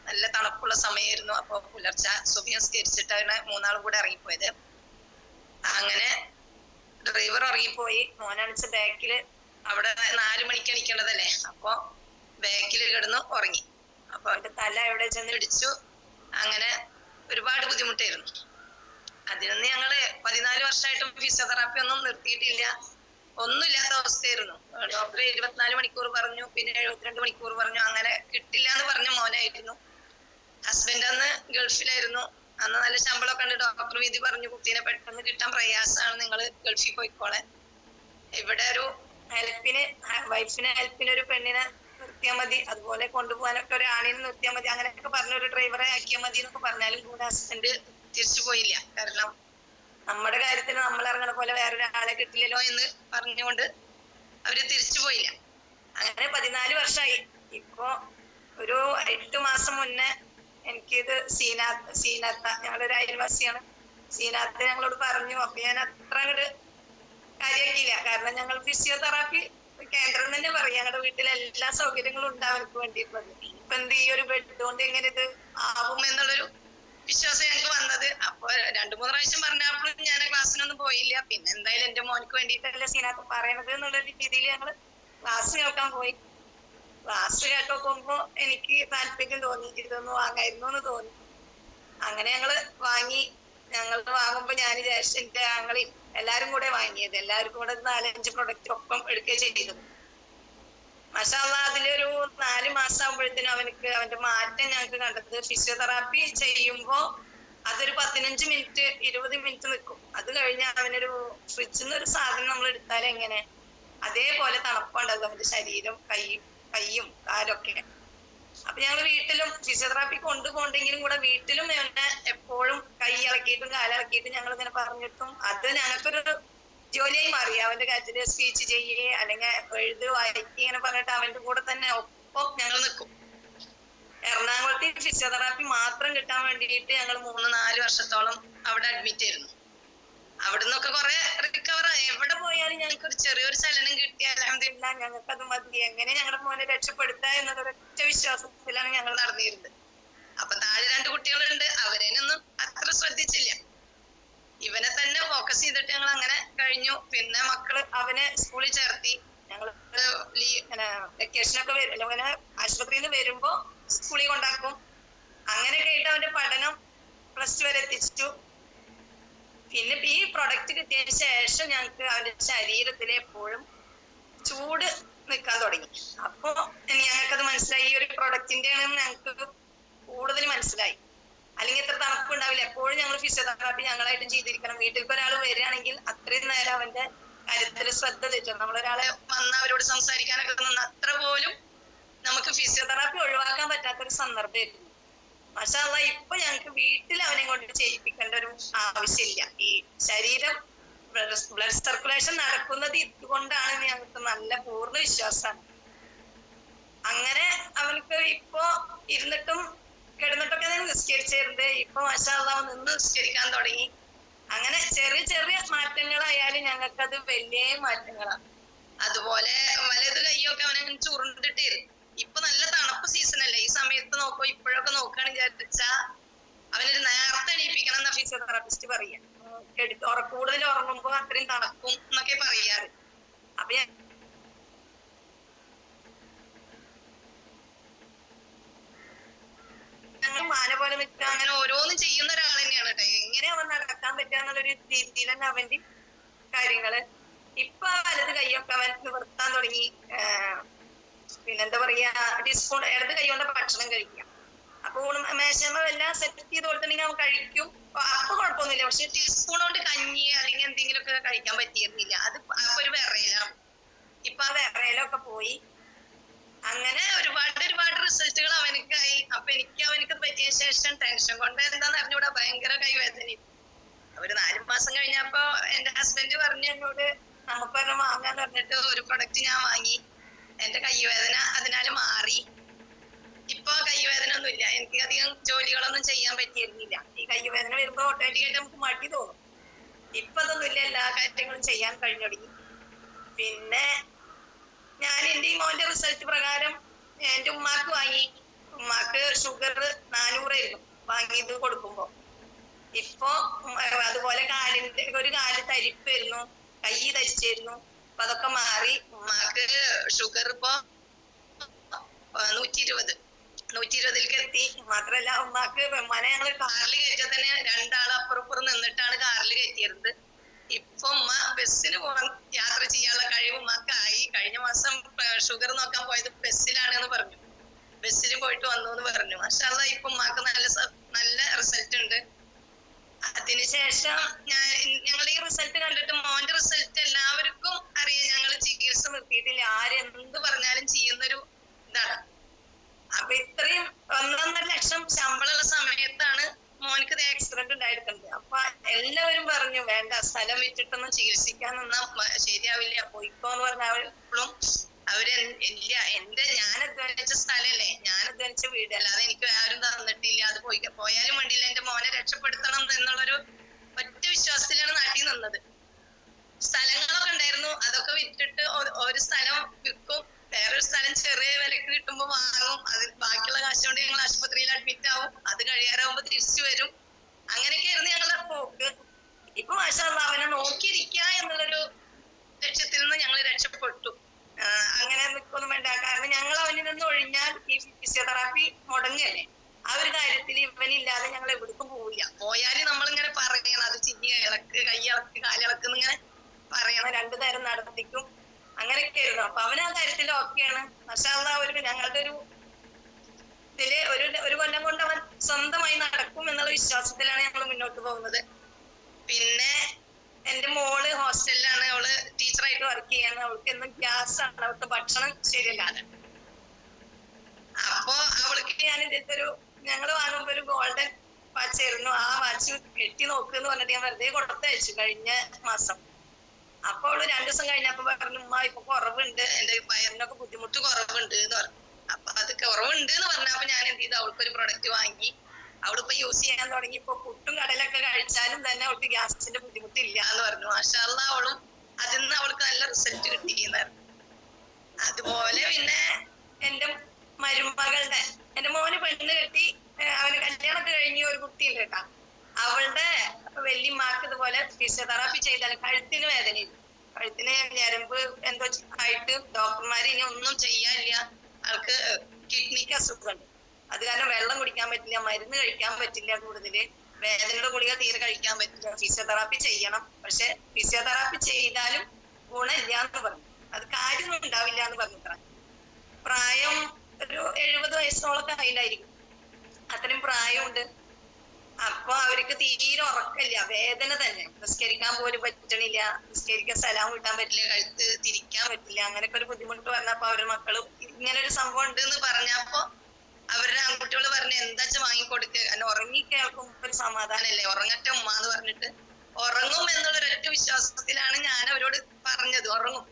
നല്ല തണുപ്പുള്ള സമയമായിരുന്നു. അപ്പൊ പുലർച്ചെ സുബഹി നിസ്കരിച്ചിട്ടാണ് മൂന്നാളും കൂടെ ഇറങ്ങിപ്പോയത്. അങ്ങനെ ഡ്രൈവർ ഇറങ്ങിപ്പോയി. മോനാണിച്ച ബാക്കില് അവിടെ 4 മണിക്ക് എണീക്കേണ്ടതല്ലേ, അപ്പൊ ബാക്കിൽ കിടന്ന് ഉറങ്ങി. അപ്പൊ അവന്റെ തല എവിടെ ചെന്ന് ഇടിച്ചു. അങ്ങനെ ഒരുപാട് ബുദ്ധിമുട്ടായിരുന്നു. അതിനൊന്ന് ഞങ്ങള് 14 വർഷമായിട്ടും ഫിസിയോതെറാപ്പി ഒന്നും നിർത്തിയിട്ടില്ല. ഒന്നുമില്ലാത്ത അവസ്ഥയായിരുന്നു. ഡോക്ടർ 24 മണിക്കൂർ പറഞ്ഞു, പിന്നെ 72 മണിക്കൂർ പറഞ്ഞു. അങ്ങനെ കിട്ടില്ല എന്ന് പറഞ്ഞ മോനായിരുന്നു. ഹസ്ബൻഡ് അന്ന് ഗൾഫിലായിരുന്നു. അന്ന് നല്ല ശമ്പളമൊക്കെ ഉണ്ട്. ഡോക്ടർ വിധി പറഞ്ഞു, കുട്ടീനെ പെട്ടെന്ന് കിട്ടാൻ പ്രയാസമാണ്, നിങ്ങൾ ഗൾഫിൽ പോയിക്കോളെ. ഇവിടെ ഒരു വൈഫിന് ഹെൽപ്പിന് ഒരു പെണ്ണിനെ നിർത്തിയാൽ മതി, അതുപോലെ കൊണ്ടുപോകാനൊക്കെ ഒരു ആണിനെ നിർത്തിയാൽ മതി, അങ്ങനെയൊക്കെ പറഞ്ഞ ഒരു ഡ്രൈവറെ ആക്കിയാൽ മതി എന്നൊക്കെ പറഞ്ഞാലും കൂടെ ഹസ്ബൻഡ് തിരിച്ചു പോയില്ല. കാരണം നമ്മുടെ കാര്യത്തിന് നമ്മൾ ഇറങ്ങണ പോലെ വേറൊരാളെ കിട്ടില്ലല്ലോ എന്ന് പറഞ്ഞുകൊണ്ട് അവര് തിരിച്ചു പോയില്ല. അങ്ങനെ 14 വർഷമായി. ഇപ്പൊ ഒരു 8 മാസം മുന്നേ എനിക്കിത് സീനാത്ത ഞങ്ങളൊരു അയൽവാസിയാണ്. സീനാത്ത ഞങ്ങളോട് പറഞ്ഞു. അപ്പൊ ഞാൻ അത്ര അങ്ങോട്ട് കാര്യമാക്കിയില്ല. കാരണം ഞങ്ങൾ ഫിസിയോതെറാപ്പി കേന്ദ്രം തന്നെ പറയാം. ഞങ്ങളുടെ വീട്ടിൽ എല്ലാ സൗകര്യങ്ങളും ഉണ്ട് അവർക്ക് വേണ്ടിയിട്ടുള്ളത്. ഇപ്പൊ എന്ത് ഈ ഒരു ബെഡ് കൊണ്ട് എങ്ങനെ ഇത് ആവും എന്നുള്ളൊരു വിശ്വാസം ഞങ്ങൾക്ക് വന്നത്. അപ്പൊ 2-3 പ്രാവശ്യം പറഞ്ഞപ്പോഴും ഞാൻ ക്ലാസ്സിനൊന്നും പോയില്ല. പിന്നെ എന്തായാലും എന്റെ മോനക്ക് വേണ്ടിയിട്ടല്ല സീനാത്ത പറയണത് എന്നുള്ള രീതിയിൽ ഞങ്ങള് ക്ലാസ് കേൾക്കാൻ പോയി. ക്ലാസ് കേട്ടോക്കുമ്പോ എനിക്ക് താല്പര്യം തോന്നി, ഇതൊന്ന് വാങ്ങായിരുന്നു എന്ന് തോന്നി. അങ്ങനെ ഞങ്ങള് വാങ്ങി. ഞങ്ങൾ വാങ്ങുമ്പോ ഞാൻ ജ്യേഷ്ഠന്റെ ഞങ്ങളി എല്ലാരും കൂടെ വാങ്ങിയത്. എല്ലാവർക്കും കൂടെ 4-5 പ്രൊഡക്റ്റ് ഒപ്പം എടുക്കുകയും ചെയ്തത്. മാഷാ അല്ലാഹ് അതിലൊരു 4 മാസം ആകുമ്പോഴത്തേനും അവന്റെ മാറ്റം ഞങ്ങൾക്ക് കണ്ടത്. ഫിസിയോതെറാപ്പി ചെയ്യുമ്പോ അതൊരു 15 മിനിറ്റ് 20 മിനിറ്റ് നിൽക്കും. അത് കഴിഞ്ഞാൽ അവനൊരു ഫ്രിഡ്ജിൽ നിന്ന് ഒരു സാധനം നമ്മൾ എടുത്താൽ എങ്ങനെ അതേപോലെ തണുപ്പുണ്ടാകും അവന്റെ ശരീരം, കൈയും കാലൊക്കെ. അപ്പൊ ഞങ്ങൾ വീട്ടിലും ഫിസിയോതെറാപ്പി കൊണ്ടുപോകണ്ടെങ്കിലും കൂടെ വീട്ടിലും എന്നെ എപ്പോഴും കൈ ഇളക്കിയിട്ടും കാലിളക്കിയിട്ടും ഞങ്ങൾ ഇങ്ങനെ പറഞ്ഞിട്ടും അത് ഞങ്ങൾക്കൊരു ജോലിയായി മാറി. അവന്റെ കാര്യത്തില് സ്പീച്ച് ചെയ്യേ അല്ലെങ്കിൽ എഴുത് വായിക്കുക ഇങ്ങനെ പറഞ്ഞിട്ട് അവന്റെ കൂടെ തന്നെ ഒപ്പം ഞങ്ങൾ നിൽക്കും. എറണാകുളത്ത് ഫിസിയോതെറാപ്പി മാത്രം കിട്ടാൻ വേണ്ടിയിട്ട് ഞങ്ങൾ 3-4 വർഷത്തോളം അവിടെ അഡ്മിറ്റ് ആയിരുന്നു. അവിടെ നിന്നൊക്കെ കുറെ റിക്കവർ ആയി. എവിടെ പോയാലും ഞങ്ങൾക്ക് ഒരു ചെറിയൊരു ചലനം കിട്ടിയാൽ അൽഹംദുലില്ലാഹ് ഞങ്ങൾക്ക് അത് മതി, എങ്ങനെ ഞങ്ങളുടെ മോനെ രക്ഷപ്പെടുത്താം എന്നതൊരൊറ്റ വിശ്വാസത്തിലാണ് ഞങ്ങൾ നടന്നിരുന്നത്. അപ്പൊ താഴെ 2 കുട്ടികളുണ്ട്. അവരേനൊന്നും അത്ര ശ്രദ്ധിച്ചില്ല. ഇവനെ തന്നെ ഫോക്കസ് ചെയ്തിട്ട് ഞങ്ങൾ അങ്ങനെ കഴിഞ്ഞു. പിന്നെ മക്കള് അവനെ സ്കൂളിൽ ചേർത്തി. ഞങ്ങള് വെക്കേഷനൊക്കെ വരും, അവനെ ആശുപത്രിയിൽ നിന്ന് വരുമ്പോ സ്കൂളിൽ കൊണ്ടാക്കും. അങ്ങനെയൊക്കെ ആയിട്ട് അവന്റെ പഠനം +2 വരെ എത്തിച്ചു. പിന്നെ ഈ പ്രൊഡക്റ്റ് കിട്ടിയതിന് ശേഷം ഞങ്ങൾക്ക് അവന്റെ ശരീരത്തിൽ എപ്പോഴും ചൂട് നിൽക്കാൻ തുടങ്ങി. അപ്പൊ ഞങ്ങൾക്കത് മനസ്സിലായി, ഈ ഒരു പ്രൊഡക്റ്റിന്റെ ആണെന്ന് ഞങ്ങൾക്ക് കൂടുതൽ മനസ്സിലായി. അല്ലെങ്കിൽ ഇത്ര തണുപ്പ് ഉണ്ടാവില്ല. എപ്പോഴും ഞങ്ങൾ ഫിസിയോതെറാപ്പി ഞങ്ങളായിട്ടും ചെയ്തിരിക്കണം. വീട്ടിലേക്ക് ഒരാൾ വരികയാണെങ്കിൽ അത്രയും നേരം അവന്റെ കാര്യത്തിൽ ശ്രദ്ധ തെറ്റണം. നമ്മളൊരാളെ വന്ന് അവരോട് സംസാരിക്കാനൊക്കെ നിന്ന് അത്ര പോലും നമുക്ക് ഫിസിയോതെറാപ്പി ഒഴിവാക്കാൻ പറ്റാത്തൊരു സന്ദർഭമായിരുന്നു. മാഷാ അല്ലാഹ് ഇപ്പൊ ഞങ്ങൾക്ക് വീട്ടിൽ അവനെ കൊണ്ട് ചെയ്യിപ്പിക്കേണ്ട ഒരു ആവശ്യമില്ല. ഈ ശരീരം ബ്ലഡ് സർക്കുലേഷൻ നടക്കുന്നത് ഇതുകൊണ്ടാണ് ഞങ്ങൾക്ക് നല്ല പൂർണ്ണ വിശ്വാസമാണ്. അങ്ങനെ അവനക്ക് ഇപ്പൊ ഇരുന്നിട്ടും കിടന്നിട്ടൊക്കെ ഞാൻ നിസ്കരിച്ചിരുന്നത്. ഇപ്പൊ മാഷാ അല്ലാഹ് നിന്ന് നിസ്കരിക്കാൻ തുടങ്ങി. അങ്ങനെ ചെറിയ ചെറിയ മാറ്റങ്ങളായാലും ഞങ്ങൾക്കത് വലിയ മാറ്റങ്ങളാണ്. അതുപോലെ വലത് കൈയൊക്കെ അവനെ ചുരുണ്ടിട്ടായിരുന്നു. ഇപ്പൊ നല്ല തണുപ്പ് സീസൺ അല്ലേ, ഈ സമയത്ത് നോക്കോ ഇപ്പോഴൊക്കെ നോക്കുകയാണെങ്കിൽ വിചാരിച്ചാ അവനൊരു നേരത്തെ എണീപ്പിക്കണം എന്നാ ഫിസിയോതെറാപ്പിസ്റ്റ് പറയാ. കൂടുതൽ ഉറങ്ങുമ്പോ അത്രയും തണുക്കും എന്നൊക്കെ പറയാറ്. അപ്പൊ ഞങ്ങൾ മാന പോലെ നിൽക്കുക, അങ്ങനെ ഓരോന്നും ചെയ്യുന്ന ഒരാൾ തന്നെയാണ് കേട്ടോ. എങ്ങനെ അവൻ നടക്കാൻ പറ്റുക എന്നുള്ളൊരു രീതിയിൽ തന്നെ അവന്റെ കാര്യങ്ങള്. ഇപ്പൊ വലത് കൈയൊക്കെ അവൻ നിവർത്താൻ തുടങ്ങി. പിന്നെന്താ പറയാ, ടീസ്പൂൺ ഇടത് കൈ കൊണ്ട് ഭക്ഷണം കഴിക്കാം. അപ്പൊ മേശമ എല്ലാം സെറ്റ് ചെയ്ത് കൊടുത്തിട്ടുണ്ടെങ്കിൽ അവൻ കഴിക്കും. അപ്പൊ കുഴപ്പമൊന്നുമില്ല. പക്ഷെ ടീസ്പൂൺ കൊണ്ട് കഞ്ഞി അല്ലെങ്കിൽ എന്തെങ്കിലുമൊക്കെ കഴിക്കാൻ പറ്റിയിരുന്നില്ല. അത് അപ്പൊ ഒരു വിറയലാണ്. ഇപ്പൊ ആ വിറയലൊക്കെ പോയി. അങ്ങനെ ഒരുപാട് റിസൾട്ടുകൾ അവനക്കായി. അപ്പൊ അവനക്ക് പറ്റിയ ശേഷം ടെൻഷൻ കൊണ്ട് എന്താന്ന് അറിഞ്ഞൂടാ ഭയങ്കര കൈവേദന. ഒരു 4 മാസം കഴിഞ്ഞപ്പോ എന്റെ ഹസ്ബൻഡ് പറഞ്ഞു എന്നോട് നമുക്കൊരെണ്ണം വാങ്ങാന്ന് പറഞ്ഞിട്ട് ഒരു പ്രൊഡക്റ്റ് ഞാൻ വാങ്ങി. എന്റെ കൈവേദന അതിനാൽ മാറി. ഇപ്പൊ കൈവേദന ഒന്നുമില്ല. എനിക്ക് അധികം ജോലികളൊന്നും ചെയ്യാൻ പറ്റിയിരുന്നില്ല. ഈ കൈവേദന വരുമ്പോ ഓട്ടോമാറ്റിക്കായിട്ട് നമുക്ക് മടി തോന്നും. ഇപ്പൊ അതൊന്നുമില്ല, എല്ലാ കാര്യങ്ങളും ചെയ്യാൻ കഴിഞ്ഞു തുടങ്ങി. പിന്നെ ഞാൻ എന്റെ ഈ മോന്റെ റിസൾട്ട് പ്രകാരം എന്റെ ഉമ്മാക്ക് വാങ്ങി. ഉമ്മാക്ക് ഷുഗർ 400 ആയിരുന്നു വാങ്ങിയത് കൊടുക്കുമ്പോ. ഇപ്പൊ അതുപോലെ ഒരു കാല് തരിപ്പായിരുന്നു, കൈ തരിച്ചായിരുന്നു. അപ്പൊ അതൊക്കെ മാറി. ഉമ്മാക്ക് ഷുഗർ ഇപ്പൊ 120-120ലേക്ക് എത്തി. മാത്രല്ല ഉമ്മാക്ക് ഉമ്മാനെ ഞങ്ങള് കാറിൽ കയറ്റിയാൽ തന്നെ 2 ആൾ അപ്പുറപ്പുറം നിന്നിട്ടാണ് കാറിൽ കയറ്റിയിരുന്നത്. ഇപ്പൊ ഉമ്മ ബസ്സിന് പോകാൻ യാത്ര ചെയ്യാനുള്ള കഴിവ് ഉമ്മാക്കായി. കഴിഞ്ഞ മാസം ഷുഗർ നോക്കാൻ പോയത് ബസ്സിലാണെന്ന് പറഞ്ഞു. ബസ്സിൽ പോയിട്ട് വന്നു എന്ന് പറഞ്ഞു. മാഷാ അല്ലാഹ് ഇപ്പൊ ഉമ്മാക്ക് നല്ല റിസൾട്ട് ഉണ്ട്. അതിനുശേഷം ഞങ്ങൾ ഈ റിസൾട്ട് കണ്ടിട്ട് മോന്റെ റിസൾട്ട് എല്ലാവർക്കും അറിയാം. ഞങ്ങൾ ചികിത്സ നിർത്തിയിട്ടില്ല. ആരെന്ത് പറഞ്ഞാലും ചെയ്യുന്നൊരു ഇതാണ്. അപ്പൊ ഇത്രയും 1.5 ലക്ഷം ശമ്പളമുള്ള സമയത്താണ് മോനക്ക് ഇത് ആക്സിഡന്റ് ഉണ്ടായിരിക്കുന്നത്. അപ്പൊ എല്ലാവരും പറഞ്ഞു വേണ്ട, സ്ഥലം വിറ്റിട്ടൊന്നും ചികിത്സിക്കാൻ നിന്നാ ശരിയാവില്ല, പോയിക്കോന്ന് പറഞ്ഞപ്പോഴും അവര് ഇല്ല, ഞാൻ അധ്വാനിച്ച സ്ഥലല്ലേ, ഞാൻ അധ്വാനിച്ച വീട്, അല്ലാതെ എനിക്ക് ആരും തന്നിട്ടില്ല, അത് പോയാലും വേണ്ടിയില്ല, എന്റെ മോനെ രക്ഷപ്പെടുത്തണം എന്നുള്ളൊരു ഒറ്റ വിശ്വാസത്തിലാണ് നാട്ടിൽ നിന്നത്. സ്ഥലങ്ങളൊക്കെ ഉണ്ടായിരുന്നു, അതൊക്കെ വിറ്റിട്ട് ഒരു സ്ഥലം വിൽക്കും, വേറൊരു സ്ഥലം ചെറിയ വിലക്ക് കിട്ടുമ്പോ വാങ്ങും, അത് ബാക്കിയുള്ള കാശ് കൊണ്ട് ഞങ്ങൾ ആശുപത്രിയിൽ അഡ്മിറ്റ് ആവും, അത് കഴിയാറാവുമ്പോ തിരിച്ചു വരും. അങ്ങനെയൊക്കെയായിരുന്നു ഞങ്ങളുടെ പോക്ക്. ഇപ്പൊ മാഷാ അല്ലാഹ് അവനെ നോക്കിയിരിക്കുക എന്നുള്ളൊരു ലക്ഷ്യത്തിൽ നിന്ന് ഞങ്ങൾ രക്ഷപ്പെട്ടു. അങ്ങനെ നിൽക്കൊന്നും വേണ്ട, കാരണം ഞങ്ങൾ അവനിൽ നിന്ന് ഒഴിഞ്ഞാൽ ഈ ഫിസിയോതെറാപ്പി മുടങ്ങല്ലേ. ആ ഒരു കാര്യത്തിൽ ഇവനില്ലാതെ ഞങ്ങൾ എവിടേക്കും പോവില്ല. പോയാലും നമ്മളിങ്ങനെ പറയണം, അത് ഇളക്ക്, കൈ ഇളക്ക്, കാലിളക്ക് ഇങ്ങനെ പറയണം, 2 നേരം നടത്തിക്കും, അങ്ങനെയൊക്കെ ആയിരുന്നു. അപ്പൊ അവൻ ആ കാര്യത്തിൽ ഓക്കെയാണ്. മാഷാ അല്ലാഹ് ഞങ്ങളുടെ ഒരു ഇതില് ഒരു കൊല്ലം കൊണ്ട് അവൻ സ്വന്തമായി നടക്കും എന്നുള്ള വിശ്വാസത്തിലാണ് ഞങ്ങൾ മുന്നോട്ട് പോകുന്നത്. പിന്നെ എന്റെ മോള് ഹോസ്റ്റലിലാണ്, അവള് ടീച്ചറായിട്ട് വർക്ക് ചെയ്യാണ്. അവൾക്ക് എന്നും ഗ്യാസ് ആണ്, അവൾക്ക് ഭക്ഷണം ശരിയല്ലാതെ. അപ്പൊ അവൾക്ക് ഞാൻ ഇതിന്റെ ഞങ്ങള് വാങ്ങുമ്പോ ഒരു ഗോൾഡൻ വാച്ച് ആയിരുന്നു, ആ വാച്ച് കെട്ടി നോക്കുന്ന് പറഞ്ഞിട്ട് ഞാൻ വെറുതെ കൊടുത്തയച്ചു കഴിഞ്ഞ മാസം. അപ്പൊ അവള് 2 ദിവസം കഴിഞ്ഞപ്പോ പറഞ്ഞു, ഉമ്മ ഇപ്പൊ കുറവുണ്ട്, എന്റെ വയറിനൊക്കെ ബുദ്ധിമുട്ട് കുറവുണ്ട് എന്ന് പറഞ്ഞു. അപ്പൊ അത് കുറവുണ്ട് എന്ന് പറഞ്ഞപ്പോ ഞാൻ എന്ത് ചെയ്തു, അവൾക്കൊരു പ്രൊഡക്റ്റ് വാങ്ങി. അവളിപ്പോ യൂസ് ചെയ്യാൻ തുടങ്ങി. ഇപ്പൊ പുട്ടും കടലൊക്കെ കഴിച്ചാലും തന്നെ അവൾക്ക് ഗ്യാസിന്റെ ബുദ്ധിമുട്ടില്ല എന്ന് പറഞ്ഞു. മാഷാ അല്ലാഹ് അവളും അതിൽ നിന്ന് അവൾക്ക് നല്ല റിസൾട്ട് കിട്ടിയെന്നായിരുന്നു. അതുപോലെ പിന്നെ എന്റെ മരുമകളുടെ, എന്റെ മോന് പെണ്ണ് കെട്ടി, അവന് കല്യാണമൊക്കെ കഴിഞ്ഞ ഒരു കുട്ടിയുണ്ട് കേട്ടാ. അവളുടെ വല്യമ്മാക്ക് ഇതുപോലെ ഫിസിയോതെറാപ്പി ചെയ്താൽ കഴുത്തിന് വേദനയില്ല, കഴുത്തിന് ഞരമ്പ് എന്തോ ആയിട്ട് ഡോക്ടർമാര് ഇനി ഒന്നും ചെയ്യാനില്ല, അവൾക്ക് കിഡ്നിക്ക് അസുഖമുണ്ട്, അത് കാരണം വെള്ളം കുടിക്കാൻ പറ്റില്ല, മരുന്ന് കഴിക്കാൻ പറ്റില്ല, കൂടുതല് വേദനയുടെ ഗുളിക തീരെ കഴിക്കാൻ പറ്റില്ല, ഫിസിയോതെറാപ്പി ചെയ്യണം. പക്ഷെ ഫിസിയോതെറാപ്പി ചെയ്താലും ഗുണമില്ല എന്ന് പറഞ്ഞു, അത് കാര്യമൊന്നും ഉണ്ടാവില്ല എന്ന് പറഞ്ഞിട്ടാ. പ്രായം ഒരു 70 വയസ്സോളൊക്കെ അതിലായിരിക്കും, അത്രയും പ്രായമുണ്ട്. അപ്പൊ അവർക്ക് തീരെ ഉറക്കമില്ല, വേദന തന്നെ, നിസ്കരിക്കാൻ പോലും പറ്റണില്ല, നിസ്കരിക്കാൻ സലാം കിട്ടാൻ പറ്റില്ല, കഴുത്ത് തിരിക്കാൻ പറ്റില്ല, അങ്ങനെയൊക്കെ ഒരു ബുദ്ധിമുട്ട് വന്നപ്പോ അവരുടെ മക്കള് ഇങ്ങനെ ഒരു സംഭവം ഉണ്ട് എന്ന് പറഞ്ഞപ്പോ അവരുടെ ആൺകുട്ടികൾ പറഞ്ഞു എന്താച്ചാ വാങ്ങിക്കൊടുക്കുക, കാരണം ഉറങ്ങി കേൾക്കുമ്പോ ഒരു സമാധാനല്ലേ, ഉറങ്ങട്ടെ ഉമ്മ എന്ന് പറഞ്ഞിട്ട് ഉറങ്ങും എന്നുള്ളൊരൊറ്റ വിശ്വാസത്തിലാണ് ഞാൻ അവരോട് പറഞ്ഞത്, ഉറങ്ങും,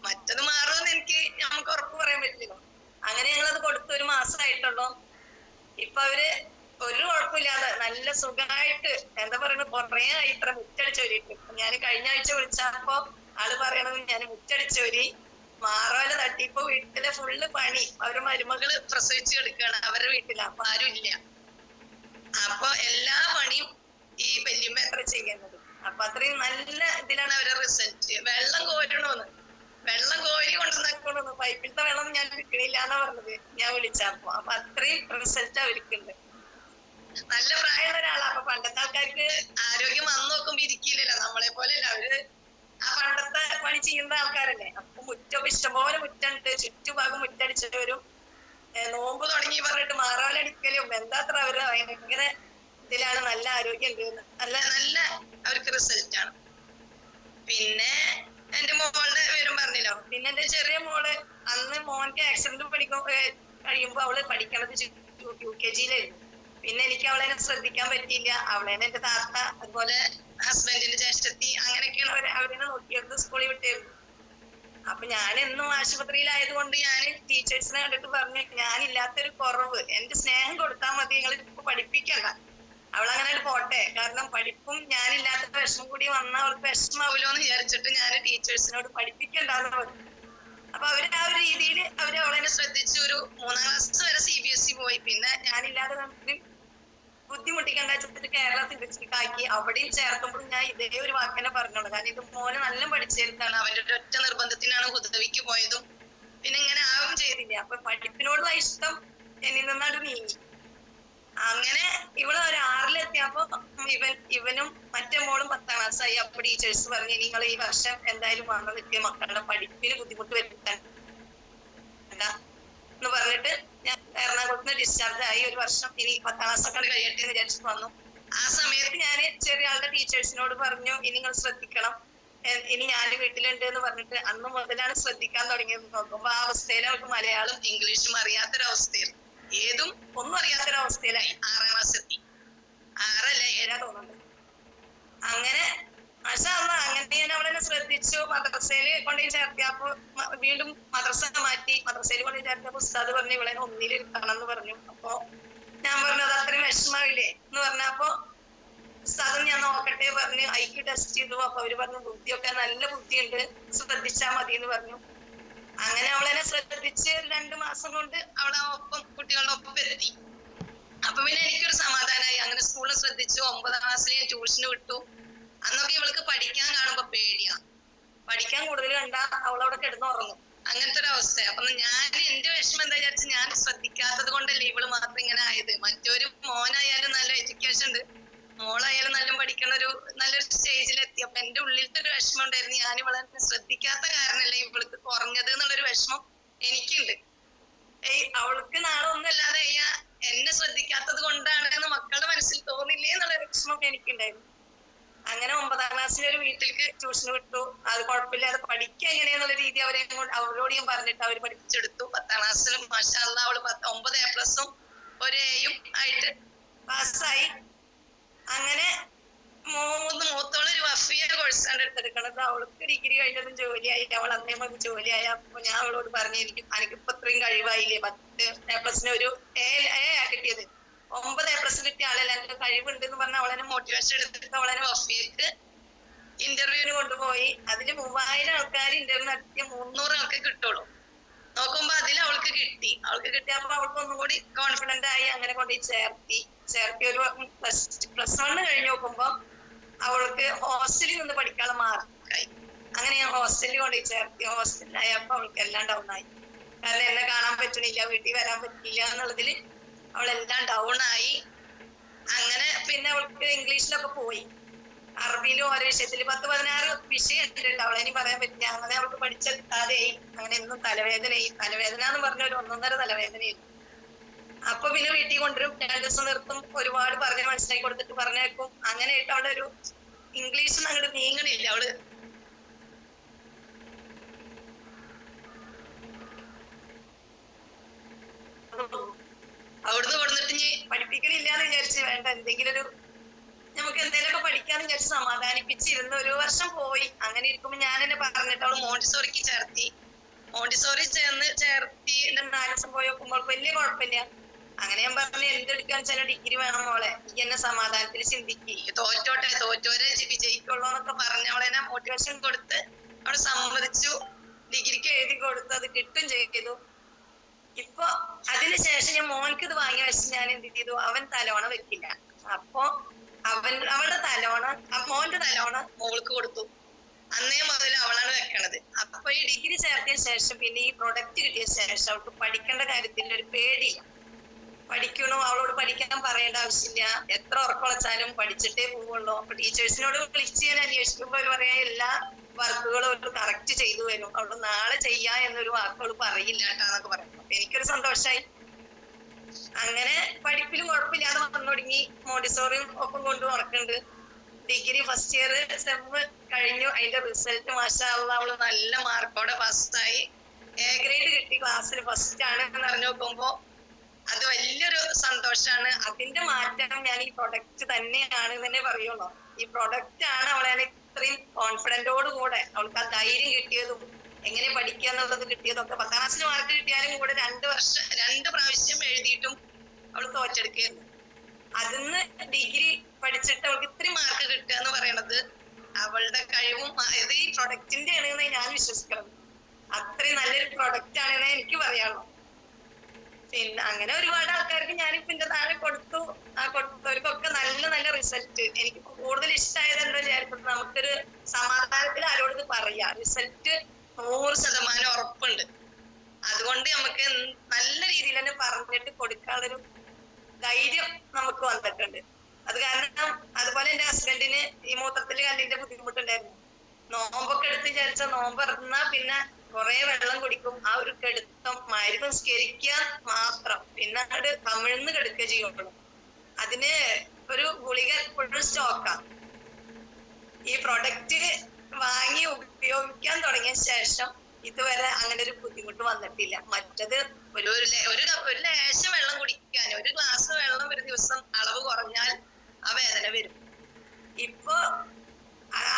മറ്റത് മാറുമെന്ന് നമുക്ക് ഉറപ്പ് പറയാൻ പറ്റില്ലല്ലോ. അങ്ങനെ ഞങ്ങളത് കൊടുത്ത് 1 മാസമായിട്ടുള്ളൂ. ഇപ്പൊ അവര് ഒരു കുഴപ്പമില്ലാതെ നല്ല സുഖമായിട്ട്, എന്താ പറയുന്നത്, കൊറേ ആയി ഇത്ര മുറ്റടിച്ചൊരിട്ട്. ഞാൻ കഴിഞ്ഞ ആഴ്ച വിളിച്ചപ്പോ ആള് പറയണത് ഞാൻ മുറ്റടിച്ചൊരി, മാറോല തട്ടി, ഇപ്പൊ വീട്ടിലെ ഫുള്ള് പണി അവര് മരുമകള് പ്രസവിച്ച് കിടക്കുകയാണ് അവരുടെ വീട്ടില്, അപ്പൊ ആരും ഇല്ല. അപ്പൊ എല്ലാ പണിയും ഈ വല്യമ്മ എത്ര ചെയ്യുന്നത്. അപ്പൊ അത്രയും നല്ല ഇതിലാണ് അവരുടെ റിസൾട്ട്. വെള്ളം കോരണോന്ന്, വെള്ളം കോരി കൊണ്ടുവന്നോന്ന്, പൈപ്പിലത്തെ വെള്ളം ഞാൻ കിട്ടണില്ല എന്നാ പറഞ്ഞത് ഞാൻ വിളിച്ചപ്പോ. അപ്പൊ അത്രയും റിസൾട്ട് അവർക്കുണ്ട്. നല്ല പ്രായമുള്ള ഒരാളാ. അപ്പൊ പണ്ടത്തെ ആൾക്കാർക്ക് ആരോഗ്യം വന്നു നോക്കുമ്പോ ഇരിക്കില്ലല്ലോ, നമ്മളെ പോലെയല്ല, അവര് ആ പണ്ടത്തെ പണി ചെയ്യുന്ന ആൾക്കാരല്ലേ. അപ്പൊ മുറ്റൊക്കെ ഇഷ്ടംപോലെ മുറ്റുണ്ട്, ചുറ്റുഭാഗം മുറ്റടിച്ചവരും നോമ്പ് തുടങ്ങി പറഞ്ഞിട്ട് മാറാലടിക്കലും എന്താത്ര അവര് ഭയങ്കര ഇതിലാണ്, നല്ല ആരോഗ്യം നല്ല നല്ല അവർക്ക് റിസൾട്ട് ആണ്. പിന്നെ എന്റെ മോളുടെ പേരും പറഞ്ഞല്ലോ. പിന്നെ എന്റെ ചെറിയ മോള് അന്ന് മോൻക്ക് ആക്സിഡന്റ് കഴിയുമ്പോ അവള് പഠിക്കണത് UKG-യിലായിരുന്നു. പിന്നെ എനിക്ക് അവളെ ശ്രദ്ധിക്കാൻ പറ്റിയില്ല. അവളെ എന്റെ താത്ത അതുപോലെ ഹസ്ബൻഡിന്റെ ജ്യേഷ്ഠത്തി അങ്ങനെയൊക്കെയാണ് അവരെ നോക്കിയത്. സ്കൂളിൽ വിട്ടായിരുന്നു. അപ്പൊ ഞാൻ എന്നും ആശുപത്രിയിലായതുകൊണ്ട് ഞാൻ ടീച്ചേഴ്സിനെ കണ്ടിട്ട് പറഞ്ഞു, ഞാനില്ലാത്തൊരു കുറവ്, എന്റെ സ്നേഹം കൊടുത്താൽ മതി, നിങ്ങൾ ഇപ്പൊ പഠിപ്പിക്കണ്ട, അവളങ്ങനെ പോട്ടെ, കാരണം പഠിപ്പും ഞാനില്ലാത്ത വിഷമം കൂടി വന്നാൽ അവൾക്ക് വിഷമാവില്ലോ എന്ന് വിചാരിച്ചിട്ട് ഞാൻ ടീച്ചേഴ്സിനോട് പഠിപ്പിക്കണ്ടെന്ന് പറഞ്ഞു. അപ്പൊ അവര് ആ ഒരു രീതിയിൽ അവര് അവളെ ശ്രദ്ധിച്ചു. ഒരു 3ാം ക്ലാസ് വരെ CBSE പോയി. പിന്നെ ഞാനില്ലാതെ നമുക്ക് ബുദ്ധിമുട്ടിക്കണ്ട വെച്ചിട്ട് കേരള സിബിഎസ്ഇക്ക് ആക്കി. അവിടെയും ചേർക്കുമ്പോഴും ഞാൻ ഇതേ ഒരു വാക്കനെ പറഞ്ഞോളൂ, കാരണം ഇത് മോനെ നല്ല പഠിച്ചെടുത്താണ്. അവന്റെ ഒറ്റ നിർബന്ധത്തിനാണ് ഹുദവിക്ക് പോയതും. പിന്നെ ഇങ്ങനെ ആവും ചെയ്തില്ല. അപ്പൊ പഠിപ്പിനോടുള്ള ഇഷ്ടം എന്നിൽ നിന്നാണ് നീങ്ങി. അങ്ങനെ ഇവള് ഒരു 6-ലെത്തിയപ്പോ ഇവനും മറ്റേ മോളും 10ാം ക്ലാസ്സായി. അപ്പൊ ടീച്ചേഴ്സ് പറഞ്ഞു, നിങ്ങൾ ഈ വർഷം എന്തായാലും വന്നു നിൽക്കിയ മക്കളുടെ പഠിപ്പിന് ബുദ്ധിമുട്ട് വരുത്താൻ എന്ന് പറഞ്ഞിട്ട് ഞാൻ എറണാകുളത്ത് നിന്ന് ഡിസ്ചാർജ് ആയി. ഒരു വർഷം ഇനി 10ാം ക്ലാസ് ഒക്കെ കഴിയട്ടെ എന്ന് വിചാരിച്ചിട്ട് വന്നു. ആ സമയത്ത് ഞാൻ ചെറിയ ആളുടെ ടീച്ചേഴ്സിനോട് പറഞ്ഞു, ഇനി നിങ്ങൾ ശ്രദ്ധിക്കണം, ഇനി ഞാൻ വീട്ടിലുണ്ട് എന്ന് പറഞ്ഞിട്ട് അന്ന് മുതലാണ് ശ്രദ്ധിക്കാൻ തുടങ്ങിയത്. നോക്കുമ്പോ ആ അവസ്ഥയിൽ അവർക്ക് മലയാളം ഇംഗ്ലീഷും അറിയാത്തൊരവസ്ഥയിൽ, ഏതും ഒന്നും അറിയാത്തൊരവസ്ഥയിലായി. 6ാം ക്ലാസ് എത്തി. 6 അല്ല 7 തോന്നുന്നുണ്ട്. അങ്ങനെ അങ്ങനെ ഞാൻ അവളെ ശ്രദ്ധിച്ചു. മദ്രസയിൽ കൊണ്ടുപോയി ചേർത്തിയപ്പോ വീണ്ടും മദ്രസ മാറ്റി. മദ്രസയിൽ കൊണ്ടുപോയി ചേർത്തിയപ്പോ ഉസ്താദ് പറഞ്ഞു, ഇവളെ 1-ൽ ഇരുത്തണം എന്ന് പറഞ്ഞു. അപ്പൊ ഞാൻ പറഞ്ഞു, അത് അത്രയും വിഷമാവില്ലേ എന്ന് പറഞ്ഞപ്പോ ഉസ്താദും ഞാൻ നോക്കട്ടെ പറഞ്ഞു. ഐക്യു ടെസ്റ്റ് ചെയ്തു. അപ്പൊ അവര് പറഞ്ഞു, ബുദ്ധിയൊക്കെ നല്ല ബുദ്ധിയുണ്ട്, ശ്രദ്ധിച്ചാ മതി എന്ന് പറഞ്ഞു. അങ്ങനെ അവളെന്നെ ശ്രദ്ധിച്ച് 2 മാസം കൊണ്ട് അവളെ ഒപ്പം കുട്ടികളുടെ ഒപ്പം എത്തി. അപ്പൊ പിന്നെ എനിക്കൊരു സമാധാനമായി. അങ്ങനെ സ്കൂളിൽ ശ്രദ്ധിച്ചു. 9ാം ക്ലാസ്സിൽ ഞാൻ ട്യൂഷന് വിട്ടു. അന്നൊക്കെ ഇവൾക്ക് പഠിക്കാൻ കാണുമ്പോ പേടിയാ. പഠിക്കാൻ കൂടുതൽ കണ്ടാ അവളവിടെ കിടന്നുറങ്ങും. അങ്ങനത്തെ ഒരു അവസ്ഥ. അപ്പൊ ഞാൻ എന്റെ വിഷമം എന്താ വിചാരിച്ചു, ഞാൻ ശ്രദ്ധിക്കാത്തത് കൊണ്ടല്ലേ ഇവള് മാത്രം ഇങ്ങനെ ആയത്. മറ്റൊരു മോനായാലും നല്ല എഡ്യൂക്കേഷൻ ഉണ്ട്, മോളായാലും നല്ല പഠിക്കണ നല്ലൊരു സ്റ്റേജിലെത്തി. അപ്പൊ എന്റെ ഉള്ളിലത്തെ ഒരു വിഷമം ഉണ്ടായിരുന്നു, ഞാൻ ഇവളെ ശ്രദ്ധിക്കാത്ത കാരണല്ലേ ഇവൾക്ക് കുറഞ്ഞത് എന്നുള്ളൊരു വിഷമം എനിക്കുണ്ട്. അവൾക്ക് നാളെ ഒന്നല്ലാതെ എന്നെ ശ്രദ്ധിക്കാത്തത് കൊണ്ടാണ് എന്ന് മക്കളുടെ മനസ്സിൽ തോന്നില്ലേ എന്നുള്ളൊരു വിഷമം എനിക്കുണ്ടായിരുന്നു. അങ്ങനെ 9ാം ക്ലാസ്സിൽ ഒരു വീട്ടിലേക്ക് ട്യൂഷന് വിട്ടു. അത് കുഴപ്പമില്ലാതെ പഠിക്കുക എങ്ങനെയാന്നുള്ള രീതി അവരോട് ഞാൻ പറഞ്ഞിട്ട് അവര് പഠിപ്പിച്ചെടുത്തു. 10ാം ക്ലാസ്സിലും മാഷാ അല്ലാഹ് അവള് 9 A+ഉം 1 Aയും ആയിട്ട് പാസ്സായി. അങ്ങനെ മൂത്തോള് ഒരു വഫിയ കോഴ്സാണ് എടുത്തെടുക്കണത്. അവൾക്ക് ഡിഗ്രി കഴിഞ്ഞതും ജോലിയായി. അവൾ അന്നേ മതി ജോലിയായി. അപ്പൊ ഞാൻ അവളോട് പറഞ്ഞിരിക്കും, എനിക്കിപ്പോ ഇത്രയും കഴിവായില്ലേ, 10 A+ന് ഒരു A കിട്ടിയത്, 9 A+ കിട്ടിയ ആളല്ല, എനിക്ക് കഴിവുണ്ട് എന്ന് പറഞ്ഞ അവളെ മോട്ടിവേഷൻ എടുത്തിട്ട് അവളെ വഫിയക്ക് ഇന്റർവ്യൂവിന് കൊണ്ടുപോയി. അതില് 3000 ആൾക്കാർ ഇന്റർവ്യൂ നടത്തിയ 300 ആൾക്ക് കിട്ടുള്ളൂ. നോക്കുമ്പോ അതിൽ അവൾക്ക് കിട്ടിയപ്പോ അവൾക്ക് ഒന്നും കൂടി കോൺഫിഡന്റ് ആയി. അങ്ങനെ കൊണ്ടുപോയി ചേർത്തി ഒരു +1 കഴിഞ്ഞ് നോക്കുമ്പോ അവൾക്ക് ഹോസ്റ്റലിൽ നിന്ന് പഠിക്കാനുള്ള മാർക്കായി. അങ്ങനെ ഞാൻ ഹോസ്റ്റലിൽ കൊണ്ടുപോയി ചേർത്തി. ഹോസ്റ്റലിലായപ്പോ അവൾക്ക് എല്ലാം ഡൗൺ ആയി. കാരണം എന്നെ കാണാൻ പറ്റണില്ല, വീട്ടിൽ വരാൻ പറ്റില്ല എന്നുള്ളതില് അവളെല്ലാം ഡൗൺ ആയി. അങ്ങനെ പിന്നെ അവൾക്ക് ഇംഗ്ലീഷിലൊക്കെ പോയി. അറബിയിലും ഓരോ വിഷയത്തില് 10-16 വിഷയം ഉണ്ട്. അവളെനി പറയാൻ പറ്റില്ല. അങ്ങനെ അവൾക്ക് പഠിച്ചെത്താതെയായി. അങ്ങനെ എന്നും തലവേദന എന്ന് പറഞ്ഞ ഒരു 1.5 തലവേദനയായിരുന്നു. അപ്പൊ പിന്നെ വീട്ടിൽ കൊണ്ടുവരും, 2 ദിവസം നിർത്തും, ഒരുപാട് പറഞ്ഞ് മനസ്സിലാക്കി കൊടുത്തിട്ട് പറഞ്ഞേക്കും. അങ്ങനെ ആയിട്ട് അവളുടെ ഒരു ഇംഗ്ലീഷ് അങ്ങോട്ട് നീങ്ങണില്ല. അവള് അവിടുന്ന് കൊടുത്തിട്ട് ഇനി പഠിപ്പിക്കണില്ല എന്ന് വിചാരിച്ച് വേണ്ട, എന്തെങ്കിലും നമുക്ക് എന്തെങ്കിലുമൊക്കെ പഠിക്കാന്ന് വിചാരിച്ച് സമാധാനിപ്പിച്ചിരുന്നു. 1 വർഷം പോയി. അങ്ങനെ ഇരിക്കുമ്പോ ഞാൻ എന്നെ പറഞ്ഞിട്ട് അവള് മോണ്ടിസോറിക്ക് ചേർത്തി. മോണ്ടിസോറി ചേർത്തി 4 ദിവസം പോയി നോക്കുമ്പോൾ വലിയ കുഴപ്പമില്ല. അങ്ങനെ ഞാൻ പറഞ്ഞു, എന്തെടുക്കാന്ന് വെച്ചാൽ ഡിഗ്രി വേണം മോളെ, ഈ എന്നെ സമാധാനത്തിൽ ചിന്തിക്കുക, തോറ്റോരെ വിജയിക്കുള്ളൂ എന്നൊക്കെ പറഞ്ഞ് അവളെ മോട്ടിവേഷൻ കൊടുത്ത് അവള് സമ്മതിച്ചു. ഡിഗ്രിക്ക് എഴുതി കൊടുത്തു. അത് കിട്ടും ചെയ്തു. ഇപ്പൊ അതിനുശേഷം ഞാൻ മോൻക്ക് ഇത് വാങ്ങിയ വെച്ച് ഞാൻ എന്ത് ചെയ്തു, അവൻ തലോണ വെക്കില്ല. അപ്പൊ അവളുടെ മോന്റെ തലോണ മോൾക്ക് കൊടുത്തു. അന്നേ മുതൽ അവളാണ് വെക്കണത്. അപ്പൊ ഈ ഡിഗ്രി ചേർത്തിയ ശേഷം പിന്നെ ഈ പ്രൊഡക്റ്റ് കിട്ടിയ ശേഷം അവൾക്ക് പഠിക്കേണ്ട കാര്യത്തിൽ ഒരു പേടിയില്ല. പഠിക്കണു, അവളോട് പഠിക്കാൻ പറയേണ്ട ആവശ്യമില്ല. എത്ര ഉറക്കുളച്ചാലും പഠിച്ചിട്ടേ പോവുള്ളൂ. അപ്പൊ ടീച്ചേഴ്സിനോട് വിളിച്ച് ഞാൻ അന്വേഷിക്കുമ്പോൾ അവർ പറയാ എല്ലാ വർക്കുകളും അവര് കറക്റ്റ് ചെയ്തു വരും, അവള് നാളെ ചെയ്യാ എന്നൊരു വാക്കുകൾ പറയില്ല കേട്ടാന്നൊക്കെ പറയും. അപ്പൊ എനിക്കൊരു സന്തോഷമായി. അങ്ങനെ പഠിപ്പിലും കുഴപ്പമില്ലാതെ വന്നു തുടങ്ങി. മോണ്ടിസോറിയും ഒപ്പം കൊണ്ട് നടക്കുന്നുണ്ട്. ഡിഗ്രി ഫസ്റ്റ് ഇയർ സെമ്മ് കഴിഞ്ഞു. അതിന്റെ റിസൾട്ട് മാഷാ അല്ലാഹ് അവള് നല്ല മാർക്കോടെ പാസ്സായി. എ ഗ്രേഡ് കിട്ടി. ക്ലാസ്സിൽ ഫസ്റ്റ് ആണ് എന്ന് അറിഞ്ഞു നോക്കുമ്പോ അത് വലിയൊരു സന്തോഷാണ്. അതിന്റെ മാറ്റം ഞാൻ ഈ പ്രൊഡക്റ്റ് തന്നെയാണ് തന്നെ പറയുള്ളൂ. ഈ പ്രൊഡക്റ്റ് ആണ് അവളെ ഇത്രയും കോൺഫിഡന്റോട് കൂടെ അവൾക്ക് ആ ധൈര്യം കിട്ടിയതും എങ്ങനെ പഠിക്കുക എന്നുള്ളത് കിട്ടിയതൊക്കെ. 10ാം ക്ലാസ്സിൽ മാർക്ക് കിട്ടിയാലും കൂടെ 2 പ്രാവശ്യം എഴുതിയിട്ടും അവൾ തോറ്റെടുക്കുകയായിരുന്നു. അതിന്ന് ഡിഗ്രി പഠിച്ചിട്ട് അവൾക്ക് ഇത്രയും മാർക്ക് കിട്ടുക എന്ന് പറയുന്നത് അവളുടെ കഴിവും ഇത് ഈ പ്രൊഡക്റ്റിന്റെ ആണെന്ന് ഞാൻ വിശ്വസിക്കണം. അത്രയും നല്ലൊരു പ്രൊഡക്റ്റ് ആണെന്ന് എനിക്ക് പറയാനുള്ളൂ. പിന്നെ അങ്ങനെ ഒരുപാട് ആൾക്കാർക്ക് ഞാനിപ്പോ എന്റെ താഴെ കൊടുത്തു. ആ കൊടുത്തവർക്കൊക്കെ നല്ല നല്ല റിസൾട്ട്. എനിക്ക് കൂടുതൽ ഇഷ്ടമായത് എന്താ വിചാരിച്ചത്, നമുക്കൊരു സമാധാനത്തിൽ ആരോട് പറയാ. റിസൾട്ട് 100% ഉറപ്പുണ്ട്. അതുകൊണ്ട് നമുക്ക് നല്ല രീതിയിൽ തന്നെ പറഞ്ഞിട്ട് കൊടുക്കാനുള്ളൊരു ധൈര്യം നമുക്ക് വന്നിട്ടുണ്ട്. അത് കാരണം അതുപോലെ എന്റെ ഹസ്ബൻഡിന് ഈ മൂത്രത്തില് കല്ലിന്റെ ബുദ്ധിമുട്ടുണ്ടായിരുന്നു. നോമ്പൊക്കെ എടുത്ത് വിചാരിച്ച നോമ്പ് ഇറങ്ങാ പിന്നെ കുറെ വെള്ളം കുടിക്കും. ആ ഒരു കെടുത്തം മരുന്ന് നിസ്കരിക്കാൻ മാത്രം. പിന്നെ അങ്ങോട്ട് കമിഴ്ന്ന് കെടുക്കുക ചെയ്യുള്ളൂ. അതിന് ഒരു ഗുളിക എപ്പോഴും സ്റ്റോക്കാ. ഈ പ്രൊഡക്റ്റ് വാങ്ങി ഉപയോഗിക്കാൻ തുടങ്ങിയ ശേഷം ഇതുവരെ അങ്ങനെ ഒരു ബുദ്ധിമുട്ട് വന്നിട്ടില്ല. മറ്റത് ഒരു ലേശം വെള്ളം കുടിക്കാൻ, ഒരു ഗ്ലാസ് വെള്ളം ഒരു ദിവസം അളവ് കുറഞ്ഞാൽ ആ വേദന വരും. ഇപ്പൊ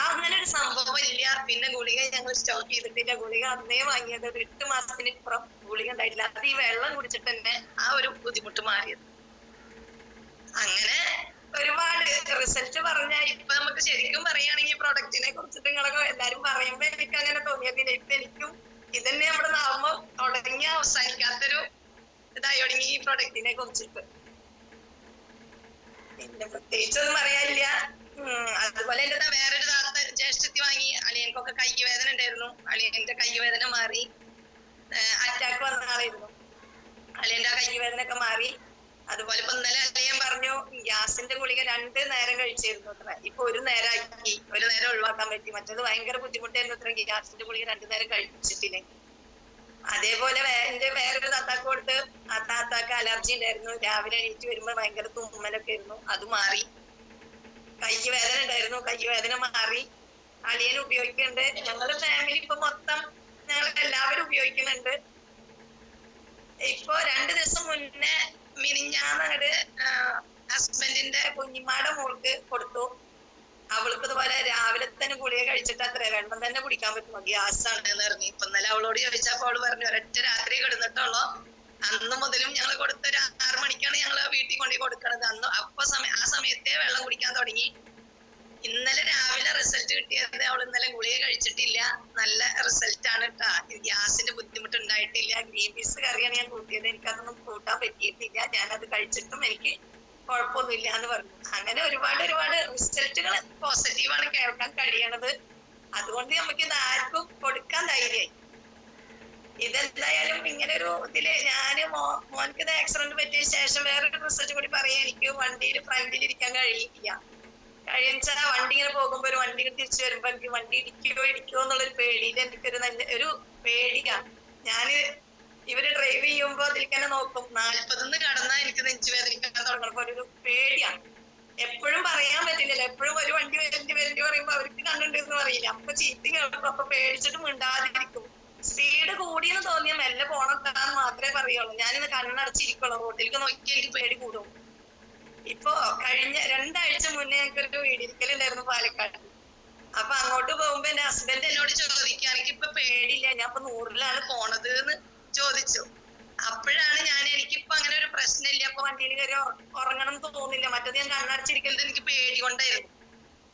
അങ്ങനെ ഒരു സംഭവം ഇല്ല. പിന്നെ ഗുളിക ഞങ്ങൾ സ്റ്റോക്ക് ചെയ്തിട്ടില്ല. ഗുളിക അന്നേ വാങ്ങിയത്. ഒരു 8 മാസത്തിന് ഇപ്പുറം ഗുളിക ഉണ്ടായിട്ടില്ല. അത് ഈ വെള്ളം കുടിച്ചിട്ട് തന്നെ ആ ഒരു ബുദ്ധിമുട്ട് മാറിയത്. അങ്ങനെ ഒരുപാട് റിസൾട്ട് പറഞ്ഞാൽ ഇപ്പൊ നമുക്ക് ശരിക്കും പറയുകയാണെങ്കിൽ പ്രൊഡക്റ്റിനെ കുറിച്ചിട്ട് നിങ്ങളൊക്കെ എല്ലാരും പറയുമ്പോ എനിക്ക് അങ്ങനെ തോന്നിയതില്ല. ഇപ്പൊ എനിക്കും ഇതന്നെ നമ്മുടെ നാമം തുടങ്ങിയ അവസാനിക്കാത്തൊരു ഇതായി തുടങ്ങി ഈ പ്രൊഡക്റ്റിനെ കുറിച്ചിട്ട്. പിന്നെ പ്രത്യേകിച്ചൊന്നും പറയാനില്ല. അതുപോലെ എന്റെ വേറൊരു ജ്യേഷ്ഠത്തി വാങ്ങി. അളിയൻക്കൊക്കെ കൈവേദന ഉണ്ടായിരുന്നു. അളിയന്റെ കൈവേദന മാറി. അറ്റാക്ക് വന്ന ആളായിരുന്നു. അളിയന്റെ ആ കൈവേദന ഒക്കെ മാറി. അതുപോലെ ഇപ്പൊ ഇന്നലെ അളിയൻ പറഞ്ഞു ഗ്യാസിന്റെ ഗുളിക 2 നേരം കഴിച്ചിരുന്നു അത്ര. ഇപ്പൊ 1 നേരമാക്കി. 1 നേരം ഒഴിവാക്കാൻ പറ്റി. മറ്റത് ഭയങ്കര ബുദ്ധിമുട്ടായിരുന്നു അത്ര ഗ്യാസിന്റെ ഗുളിക 2 നേരം കഴിച്ചിട്ടില്ലേ. അതേപോലെ എന്റെ വേറൊരു താത്താക്ക് കൊടുത്ത്. ആ താത്താക്ക് അലർജി ഉണ്ടായിരുന്നു. രാവിലെ എണീറ്റ് വരുമ്പോ ഭയങ്കര തുമ്മലൊക്കെ ആയിരുന്നു. അത് മാറി. കൈവേദന ഉണ്ടായിരുന്നു. കൈവേദന മാറി. അളിയൻ ഉപയോഗിക്കുന്നുണ്ട്. ഞങ്ങളുടെ ഫാമിലി ഇപ്പൊ മൊത്തം ഞങ്ങൾ എല്ലാവരും ഉപയോഗിക്കുന്നുണ്ട്. ഇപ്പൊ 2 ദിവസം മുന്നേ മിനിഞ്ഞാന്നങ്ങട് ഹസ്ബൻഡിന്റെ കുഞ്ഞിമാടെ മോൾക്ക് കൊടുത്തു. അവൾക്ക് ഇതുപോലെ രാവിലെ തന്നെ ഗുളിക കഴിച്ചിട്ട് അത്ര വെള്ളം തന്നെ കുടിക്കാൻ പറ്റുമോ, ഗ്യാസ് ആണ് എന്ന് പറഞ്ഞു. ഇപ്പൊ ഇന്നലെ അവളോട് ചോദിച്ചപ്പോ അവള് പറഞ്ഞു ഒരൊറ്റ രാത്രി കിടന്നിട്ടുള്ളൂ. അന്ന് മുതലും ഞങ്ങൾ കൊടുത്ത ഒരു 6 മണിക്കാണ് ഞങ്ങൾ വീട്ടിൽ കൊണ്ടു കൊടുക്കണത്. അന്ന് ആ സമയത്തെ വെള്ളം കുടിക്കാൻ തുടങ്ങി. ഇന്നലെ രാവിലെ റിസൾട്ട് കിട്ടിയത്. അവൾ ഇന്നലെ ഗുളിക കഴിച്ചിട്ടില്ല. നല്ല റിസൾട്ട് ആണ് കേട്ടാ. ഗ്യാസിന്റെ ബുദ്ധിമുട്ട് ഉണ്ടായിട്ടില്ല. ഗ്രീൻ പീസ് കറിയാണ് ഞാൻ കൂട്ടിയത്. എനിക്കതൊന്നും കൂട്ടാൻ പറ്റിയിട്ടില്ല. ഞാനത് കഴിച്ചിട്ടും എനിക്ക് കുഴപ്പമൊന്നുമില്ല എന്ന് പറഞ്ഞു. അങ്ങനെ ഒരുപാട് റിസൾട്ടുകൾ പോസിറ്റീവാണ് കേൾക്കാൻ കഴിയണത്. അതുകൊണ്ട് നമുക്ക് ഇത് ആർക്കും കൊടുക്കാൻ ധൈര്യമായി. ഇതെന്തായാലും ഇങ്ങനെ ഒരു ഇതില് ഞാന് മോനക്ക് ഇത് ആക്സിഡന്റ് പറ്റിയ ശേഷം വേറൊരു റിസൾട്ട് കൂടി പറയാം. എനിക്ക് വണ്ടിയിൽ ഫ്രണ്ടിൽ ഇരിക്കാൻ കഴിയില്ല. കഴിയുന്ന വണ്ടി ഇങ്ങനെ പോകുമ്പോ ഒരു വണ്ടി തിരിച്ചു വരുമ്പോ എനിക്ക് വണ്ടി ഇടിക്കോ എന്നുള്ളൊരു പേടിയിൽ എനിക്കൊരു ഒരു പേടിയാ. ഞാന് ഇവര് ഡ്രൈവ് ചെയ്യുമ്പോ അതിലേക്ക് നോക്കും. 40 കടന്നാ എനിക്ക് നെഞ്ചു വേദനിക്കാൻ തുടങ്ങുമ്പോ ഒരു പേടിയാണ്. എപ്പോഴും പറയാൻ പറ്റില്ലല്ലോ. എപ്പോഴും ഒരു വണ്ടി വരണ്ടി പറയുമ്പോ അവർക്ക് കണ്ടിട്ടുണ്ടെന്ന് പറയില്ല. അപ്പൊ ചീത്ത കേൾക്കും. അപ്പൊ പേടിച്ചിട്ട് മിണ്ടാതിരിക്കും. സ്പീഡ് കൂടിയെന്ന് തോന്നിയാൽ മെല്ലെ പോണത്താന്ന് മാത്രമേ പറയുള്ളൂ. ഞാനിന്ന് കണ്ണടച്ചിരിക്കുള്ളൂ. റോട്ടിലേക്ക് നോക്കിയാൽ എനിക്ക് പേടി കൂടും. ഇപ്പൊ കഴിഞ്ഞ 2 ആഴ്ച മുന്നേ ഞങ്ങൾക്കൊരു വീടിരിക്കലുണ്ടായിരുന്നു പാലക്കാട്. അപ്പൊ അങ്ങോട്ട് പോകുമ്പോ എന്റെ ഹസ്ബൻഡ് എന്നോട് ചോദിക്കുക എനിക്കിപ്പൊ പേടിയില്ല, ഞാൻ ഇപ്പൊ 100-ലാണ് പോണത് എന്ന് ചോദിച്ചു. അപ്പോഴാണ് എനിക്കിപ്പൊ അങ്ങനെ ഒരു പ്രശ്നമില്ല. അപ്പൊ വണ്ടിയിൽ കയറി ഉറങ്ങണം എന്ന് തോന്നില്ല. മറ്റത് ഞാൻ കണ്ണടച്ചിരിക്കുന്നത് എനിക്ക് പേടി കൊണ്ടായിരുന്നു.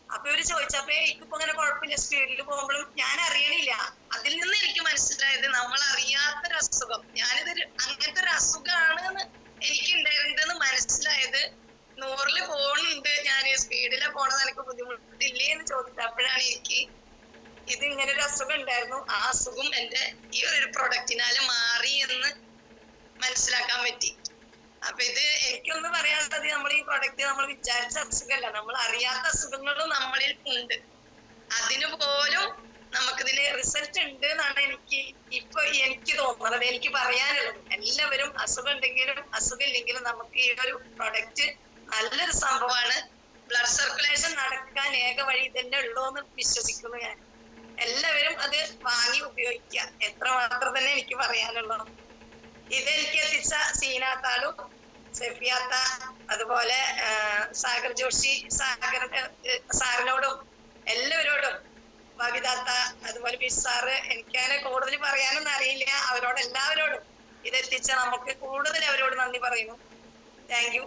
അപ്പൊ ഇവര് ചോദിച്ചപ്പോ എനിക്കിപ്പോ അങ്ങനെ കുഴപ്പമില്ല, സ്പീഡിൽ പോകുമ്പോഴും ഞാൻ അറിയണില്ല. അതിൽ നിന്ന് എനിക്ക് മനസ്സിലായത് നമ്മൾ അറിയാത്തൊരു അസുഖം, ഞാനിതൊരു അങ്ങനത്തെ ഒരു അസുഖമാണ് എനിക്ക് ഉണ്ടായിരുന്നെന്ന് മനസ്സിലായത് 100-ൽ പോണുണ്ട്. ഞാൻ സ്പീഡിലെ പോണത് എനിക്ക് ബുദ്ധിമുട്ടില്ലേ എന്ന് ചോദിച്ചപ്പോഴാണ് എനിക്ക് ഇത് ഇങ്ങനെ ഒരു അസുഖം ഉണ്ടായിരുന്നു. ആ അസുഖം എന്റെ ഈ ഒരു പ്രൊഡക്റ്റിനാല് മാറി എന്ന് മനസ്സിലാക്കാൻ പറ്റി. അപ്പൊ ഇത് എനിക്കൊന്ന് പറയാനുള്ളത്, നമ്മൾ ഈ പ്രൊഡക്റ്റ് നമ്മൾ വിചാരിച്ച അസുഖമല്ല, നമ്മൾ അറിയാത്ത അസുഖങ്ങളും നമ്മളിൽ ഉണ്ട്. അതിനു പോലും നമുക്കിതിന് റിസൾട്ട് ഉണ്ട് എന്നാണ് എനിക്ക് തോന്നുന്നത്, എനിക്ക് പറയാനുള്ളത്. എല്ലാവരും അസുഖം ഉണ്ടെങ്കിലും അസുഖം ഇല്ലെങ്കിലും നമുക്ക് ഈ ഒരു പ്രൊഡക്റ്റ് നല്ലൊരു സംഭവമാണ്. ബ്ലഡ് സർക്കുലേഷൻ നടക്കാൻ ഏക വഴി തന്നെ ഉള്ളൂ എന്ന് വിശ്വസിക്കുന്നു ഞാൻ. എല്ലാവരും അത് വാങ്ങി ഉപയോഗിക്കുക, എത്രമാത്രം തന്നെ എനിക്ക് പറയാനുള്ളൂ. ഇതെനിക്ക് എത്തിച്ച സീനാത്താളും സെഫിയാത്ത, അതുപോലെ സാഗർ ജോഷി സാറിനോടും എല്ലാവരോടും, ബബിതാത്ത, അതുപോലെ ബിസാറ്, എനിക്കങ്ങനെ കൂടുതൽ പറയാനൊന്നും അറിയില്ല. അവരോട് എല്ലാവരോടും ഇതെത്തിച്ച നമുക്ക് കൂടുതൽ അവരോട് നന്ദി പറയുന്നു. Thank you.